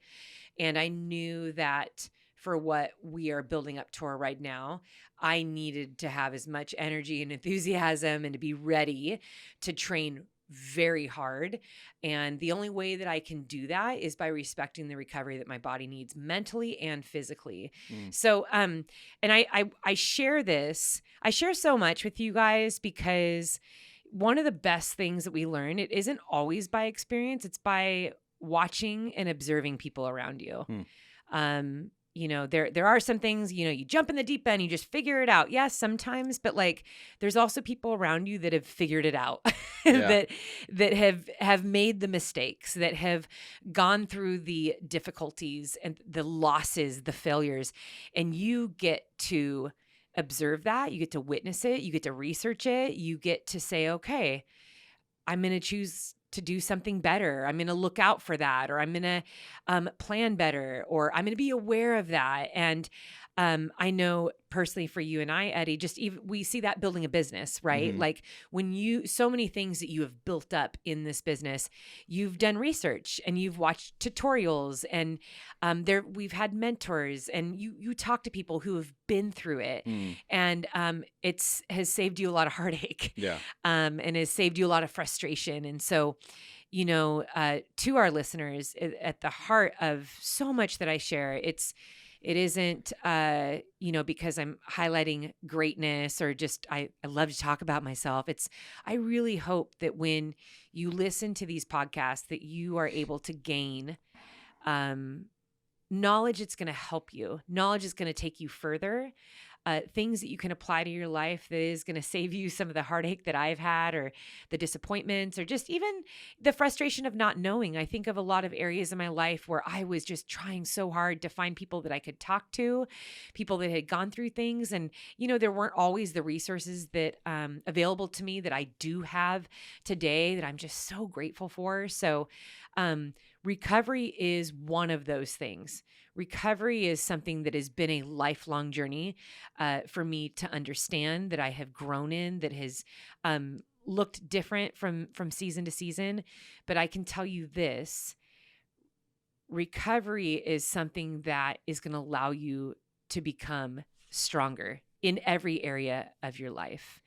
And I knew that for what we are building up toward right now, I needed to have as much energy and enthusiasm and to be ready to train very hard. And the only way that I can do that is by respecting the recovery that my body needs mentally and physically. So, and I share this, I share so much with you guys because one of the best things that we learn, it isn't always by experience, it's by watching and observing people around you. There are some things, you jump in the deep end, you just figure it out. Yes, sometimes, but like there's also people around you that have figured it out, that have made the mistakes, that have gone through the difficulties and the losses, the failures, and you get to observe that, you get to witness it, you get to research it, you get to say, okay, I'm going to choose to do something better. I'm going to look out for that, or I'm going to plan better, or I'm going to be aware of that. And I know personally for you and I, Eddie, just even we see that building a business, right? Like when so many things that you have built up in this business, you've done research and you've watched tutorials, and we've had mentors, and you talk to people who have been through it, and has saved you a lot of heartache, and has saved you a lot of frustration. And so, to our listeners, at the heart of so much that I share, it isn't, because I'm highlighting greatness or just, I love to talk about myself. I really hope that when you listen to these podcasts that you are able to gain knowledge that's going to help you. Knowledge is going to take you further. Things that you can apply to your life that is going to save you some of the heartache that I've had, or the disappointments, or just even the frustration of not knowing. I think of a lot of areas in my life where I was just trying so hard to find people that I could talk to, people that had gone through things. And, there weren't always the resources that available to me that I do have today that I'm just so grateful for. So recovery is one of those things. Recovery is something that has been a lifelong journey for me to understand, that I have grown in, that has looked different from season to season. But I can tell you this, recovery is something that is going to allow you to become stronger in every area of your life.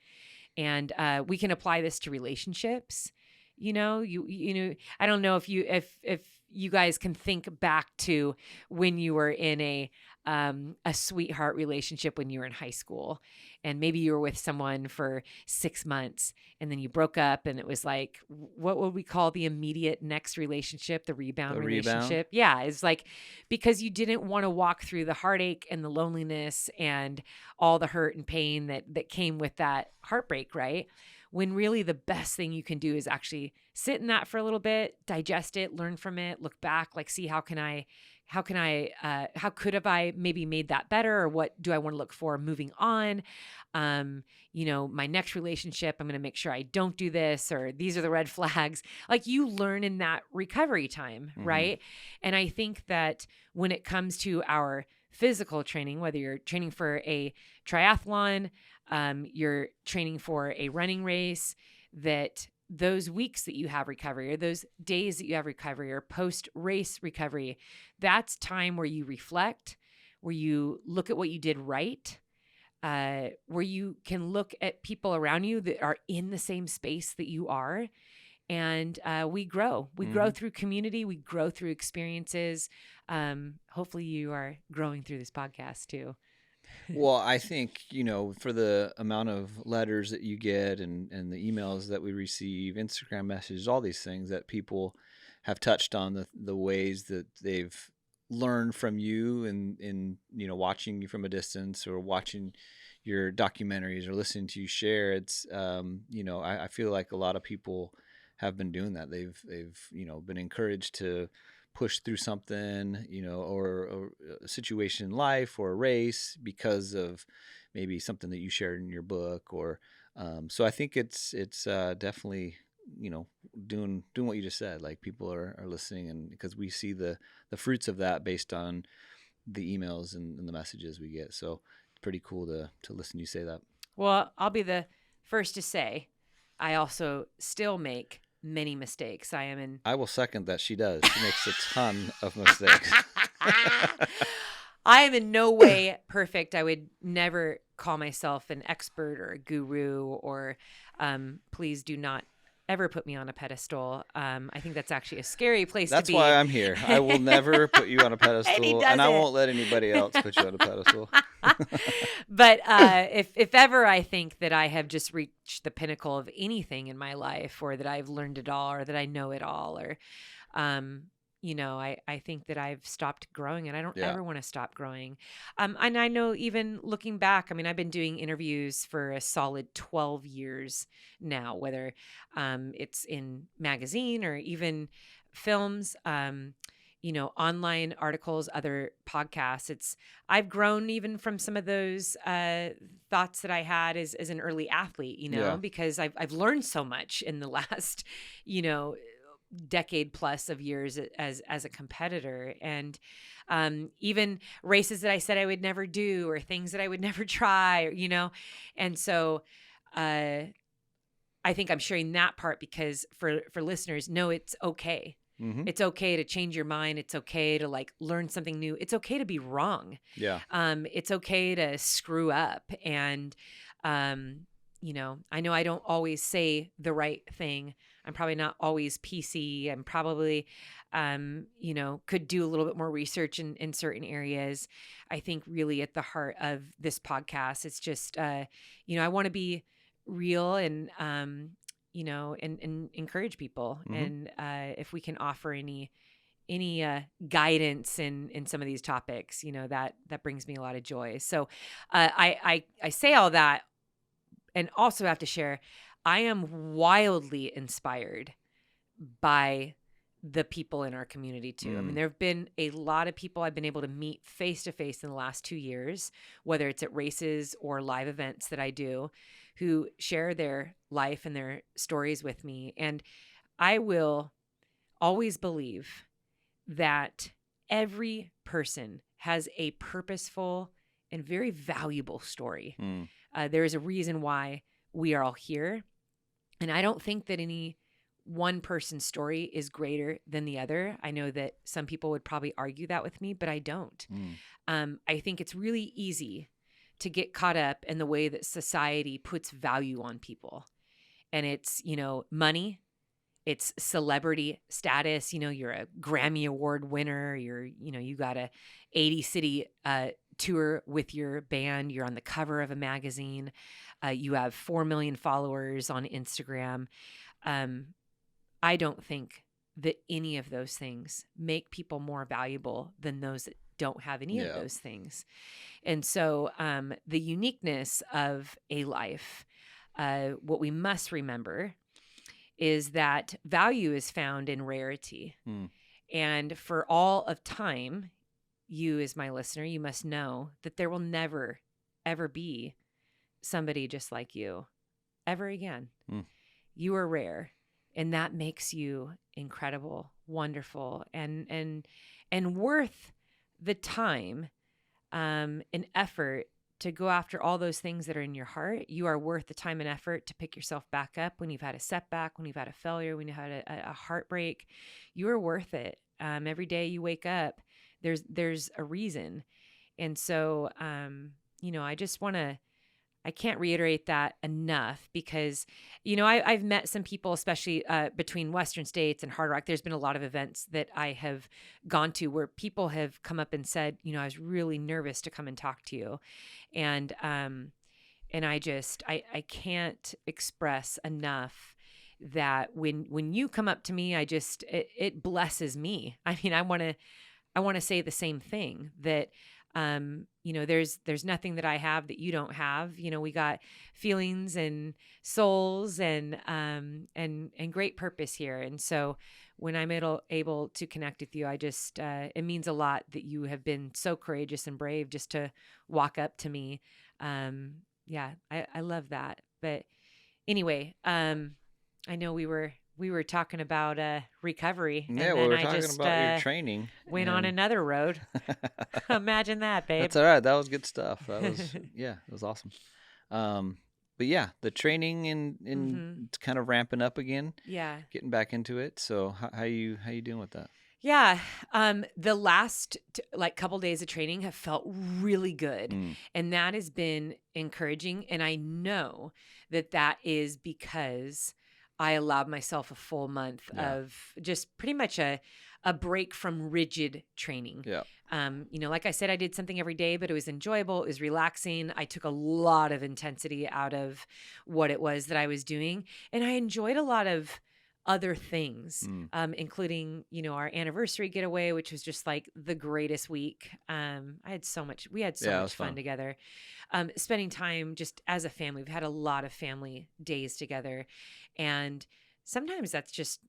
And we can apply this to relationships. I don't know if you guys can think back to when you were in a sweetheart relationship when you were in high school, and maybe you were with someone for 6 months and then you broke up, and it was like, what would we call the immediate next relationship? The rebound relationship. Yeah. It's like, because you didn't want to walk through the heartache and the loneliness and all the hurt and pain that came with that heartbreak, right? When really the best thing you can do is actually sit in that for a little bit, digest it, learn from it, look back, like, see how could have I maybe made that better, or what do I want to look for moving on? My next relationship, I'm going to make sure I don't do this, or these are the red flags. Like, you learn in that recovery time, right? And I think that when it comes to our physical training, whether you're training for a triathlon, you're training for a running race, that those weeks that you have recovery, or those days that you have recovery, or post-race recovery, that's time where you reflect, where you look at what you did right, where you can look at people around you that are in the same space that you are. And we grow. We grow through community. We grow through experiences. Hopefully you are growing through this podcast too. Well, I think, for the amount of letters that you get and the emails that we receive, Instagram messages, all these things that people have touched on the ways that they've learned from you and watching you from a distance or watching your documentaries or listening to you share. It's, I feel like a lot of people have been doing that. They've been encouraged to push through something, or a situation in life or a race because of maybe something that you shared in your book, or so I think it's definitely doing what you just said. Like people are listening, and because we see the fruits of that based on the emails and the messages we get. So it's pretty cool to listen to you say that. Well, I'll be the first to say I also still make many mistakes. I will second that. She does. She makes a ton of mistakes. I am in no way perfect. I would never call myself an expert or a guru, or please do not ever put me on a pedestal. I think that's actually a scary place to be. That's why I'm here. I will never put you on a pedestal, and I won't let anybody else put you on a pedestal. But if ever I think that I have just reached the pinnacle of anything in my life, or that I've learned it all, or that I know it all, or I think that I've stopped growing, and I don't ever want to stop growing. And I know, even looking back, I mean, I've been doing interviews for a solid 12 years now, whether it's in magazine or even films, online articles, other podcasts. I've grown even from some of those thoughts that I had as an early athlete, because I've learned so much in the last, decade plus of years as a competitor, and even races that I said I would never do, or things that I would never try, and so I think I'm sharing that part because for listeners, no, it's okay. It's okay to change your mind. It's okay to learn something new. It's okay to be wrong. Yeah. It's okay to screw up, and I know I don't always say the right thing. I'm probably not always PC. I'm probably, could do a little bit more research in certain areas. I think really at the heart of this podcast, it's just, I want to be real and, and encourage people. And if we can offer any guidance in some of these topics, that brings me a lot of joy. So I say all that, and also have to share, I am wildly inspired by the people in our community too. I mean, there have been a lot of people I've been able to meet face to face in the last 2 years, whether it's at races or live events that I do, who share their life and their stories with me. And I will always believe that every person has a purposeful and very valuable story. There is a reason why we are all here. And I don't think that any one person's story is greater than the other. I know that some people would probably argue that with me, but I don't. I think it's really easy to get caught up in the way that society puts value on people. And it's, money, it's celebrity status. You're a Grammy Award winner. You got a 80 city tour with your band. You're on the cover of a magazine. You have 4 million followers on Instagram. I don't think that any of those things make people more valuable than those that don't have any of those things. And so the uniqueness of a life, what we must remember is that value is found in rarity. And for all of time, you as my listener, you must know that there will never, ever be somebody just like you ever again. You are rare, and that makes you incredible, wonderful, and worth the time and effort to go after all those things that are in your heart. You are worth the time and effort to pick yourself back up when you've had a setback, when you've had a failure, when you've had a heartbreak. You are worth it. Every day you wake up, there's a reason. And so, I just want to can't reiterate that enough because, I've met some people, especially between Western states and Hard Rock. There's been a lot of events that I have gone to where people have come up and said, I was really nervous to come and talk to you. And I can't express enough that when you come up to me, it blesses me. I mean, I want to say the same thing that, there's nothing that I have that you don't have. We got feelings and souls and great purpose here. And so when I'm able to connect with you, it means a lot that you have been so courageous and brave just to walk up to me. Yeah, I love that. But anyway, I know we were talking about recovery. Yeah, and we then were I talking just about your training. went on another road. Imagine that, babe. That's all right. That was good stuff. That was it was awesome. But yeah, the training in it's kind of ramping up again. Yeah. Getting back into it. So how you doing with that? Yeah. The last couple days of training have felt really good. And that has been encouraging. And I know that is because I allowed myself a full month of just pretty much a break from rigid training. Yeah. Like I said, I did something every day, but it was enjoyable. It was relaxing. I took a lot of intensity out of what it was that I was doing. And I enjoyed a lot of other things, including, our anniversary getaway, which was just like the greatest week. We had so much fun together. Spending time just as a family. We've had a lot of family days together. And sometimes that's just,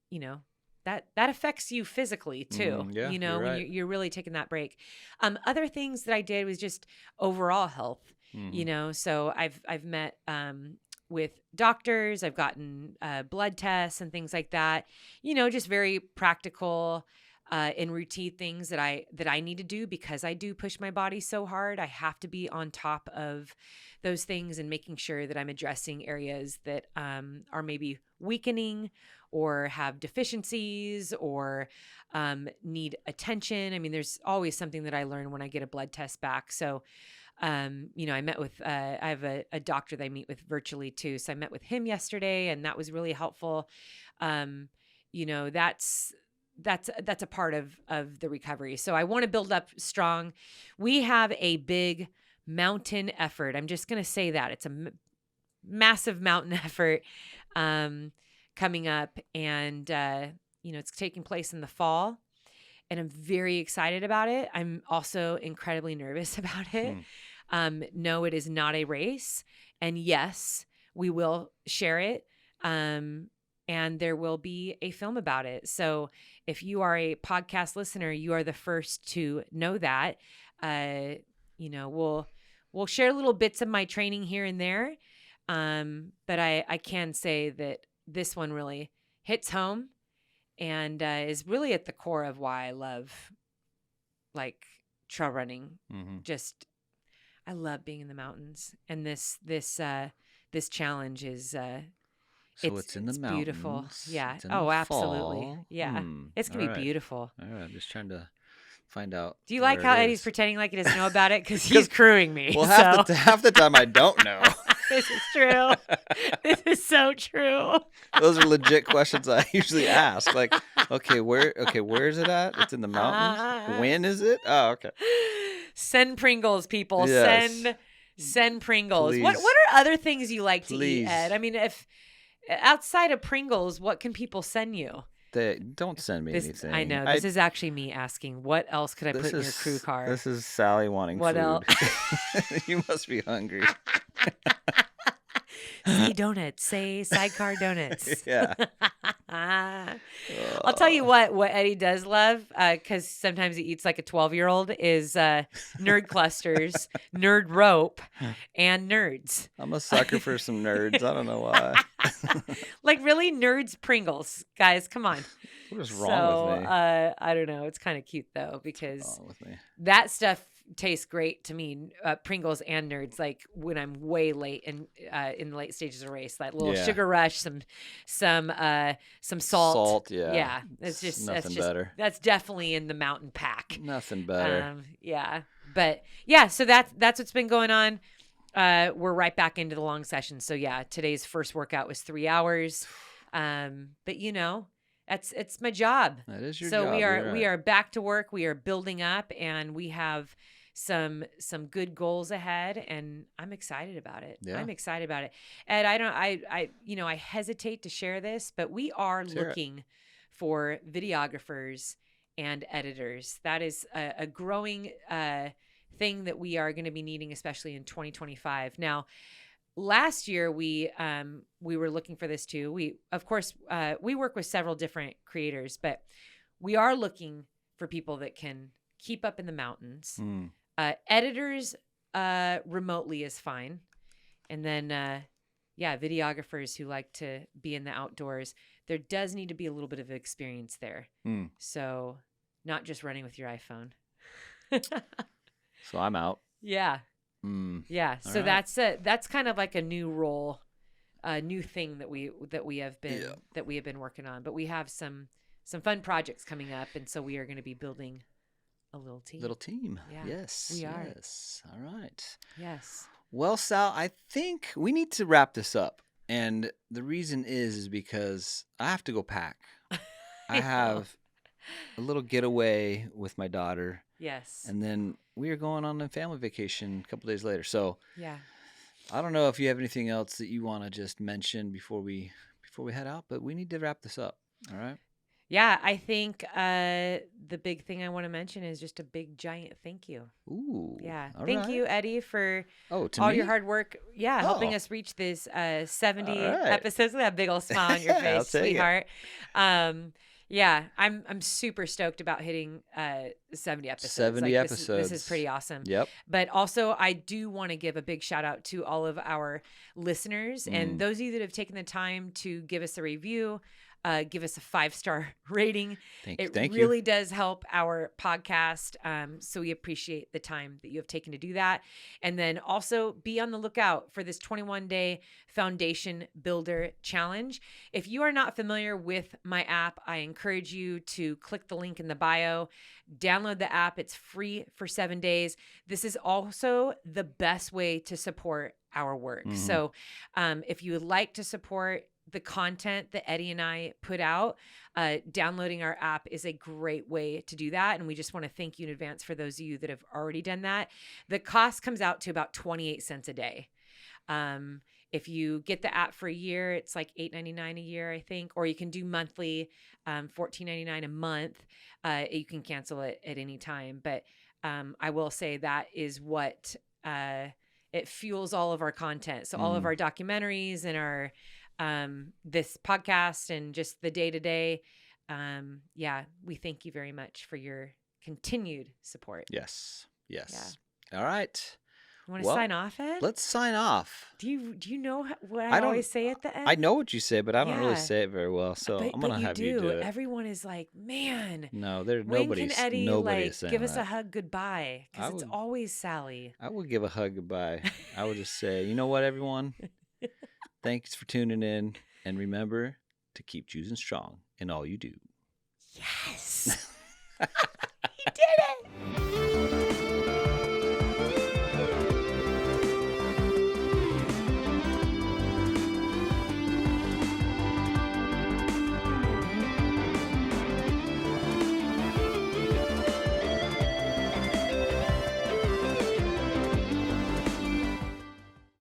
that affects you physically too, you're right. when you're really taking that break. Other things that I did was just overall health, so I've met, with doctors, I've gotten blood tests and things like that, just very practical and routine things that I need to do because I do push my body so hard. I have to be on top of those things and making sure that I'm addressing areas that are maybe weakening or have deficiencies or need attention. I mean, there's always something that I learn when I get a blood test back. So I met with, I have a doctor that I meet with virtually too. So I met with him yesterday and that was really helpful. That's a part of the recovery. So I want to build up strong. We have a big mountain effort. I'm just going to say that it's a massive mountain effort, coming up and, it's taking place in the fall and I'm very excited about it. I'm also incredibly nervous about it. No, it is not a race. And yes, we will share it. And there will be a film about it. So if you are a podcast listener, you are the first to know that. We'll share little bits of my training here and there. But I can say that this one really hits home and is really at the core of why I love trail running. I love being in the mountains, and this challenge is it's in the mountains. Beautiful. Yeah. It's in Oh, the absolutely. fall. Yeah. It's gonna All be right. beautiful. All right, I'm just trying to find out. Do you like where how it Eddie's is. pretending like he doesn't know about it because he's crewing me? Well, so. half the time I don't know. This is true. This is so true. Those are legit questions I usually ask. Like, where is it at? It's in the mountains. When is it? Oh, okay. Send Pringles, people. Yes. Send Pringles. Please. What are other things you like to Please. eat, Ed? I mean, if outside of Pringles, what can people send you? They don't send me anything. I know. This is actually me asking, what else could I put in your crew car? This is Sally wanting What food. else? You must be hungry. Say donuts. Say sidecar donuts. Yeah. I'll tell you what Eddie does love, because sometimes he eats like a 12-year-old, is nerd clusters, nerd rope, and nerds. I'm a sucker for some nerds. I don't know why. Like really nerds Pringles. Guys, come on. What is wrong with me? I don't know. It's kind of cute though, because What's wrong with me? that stuff tastes great to me, Pringles and nerds, like when I'm way late in the late stages of a race, that little sugar rush, some salt. Yeah. It's just nothing better. That's definitely in the mountain pack. Nothing better. Yeah, but yeah, so that's what's been going on. we're right back into the long session. So yeah, today's first workout was 3 hours. But you know, it's my job. That is your So job. we are back to work. We are building up, and we have some good goals ahead, and I'm excited about it. Yeah. I'm excited about it. And I hesitate to share this, but we are Let's hear it. looking for videographers and editors. That is a growing thing that we are going to be needing, especially in 2025. Now, last year we were looking for this too. We work with several different creators, but we are looking for people that can keep up in the mountains. Editors remotely is fine, and then videographers who like to be in the outdoors. There does need to be a little bit of experience there. So not just running with your iPhone. So I'm out. Yeah. Yeah. All So right. that's kind of like a new role, a new thing that we have been working on. But we have some fun projects coming up, and so we are going to be building a little team. Yeah, Yes. we are. Yes. All right. Yes. Well, Sal, I think we need to wrap this up. And the reason is because I have to go pack. I have a little getaway with my daughter. Yes. And then we are going on a family vacation a couple days later. So Yeah. I don't know if you have anything else that you want to just mention before we head out, but we need to wrap this up. All right. Yeah, I think the big thing I want to mention is just a big giant thank you. Ooh. Yeah. All Thank right. you, Eddie, for Oh, to all me? your hard work. Yeah, helping Oh. us reach this 70 All right. episodes with that big old smile on your I'll face, tell ya. sweetheart. Yeah, I'm super stoked about hitting 70 episodes. 70 This episodes. is pretty awesome. Yep. But also, I do want to give a big shout out to all of our listeners and those of you that have taken the time to give us a review, give us a 5-star rating. Thank It you. really does help our podcast. So we appreciate the time that you have taken to do that. And then also be on the lookout for this 21-day foundation builder challenge. If you are not familiar with my app, I encourage you to click the link in the bio, download the app. It's free for 7 days. This is also the best way to support our work. Mhm. So if you would like to support the content that Eddie and I put out, downloading our app is a great way to do that. And we just want to thank you in advance for those of you that have already done that. The cost comes out to about 28 cents a day. If you get the app for a year, it's like $8.99 a year, I think, or you can do monthly, $14.99 a month. You can cancel it at any time. But I will say that is what it fuels all of our content. So all of our documentaries and our this podcast and just the day-to-day. We thank you very much for your continued support. Yes. Yes. All right. You want to sign off, Ed? Let's sign off. Do you know what I I don't- always say at the end? I know what you say, but I don't really Yeah. say it very well. So I'm gonna have you do it. Everyone is like, man, No, there's when nobody's can Eddie nobody like is saying give us that. a hug goodbye? I Because it's would- always Sally. I would give a hug goodbye. I would just say, you know what, everyone? Thanks for tuning in, and remember to keep choosing strong in all you do. Yes. He did it.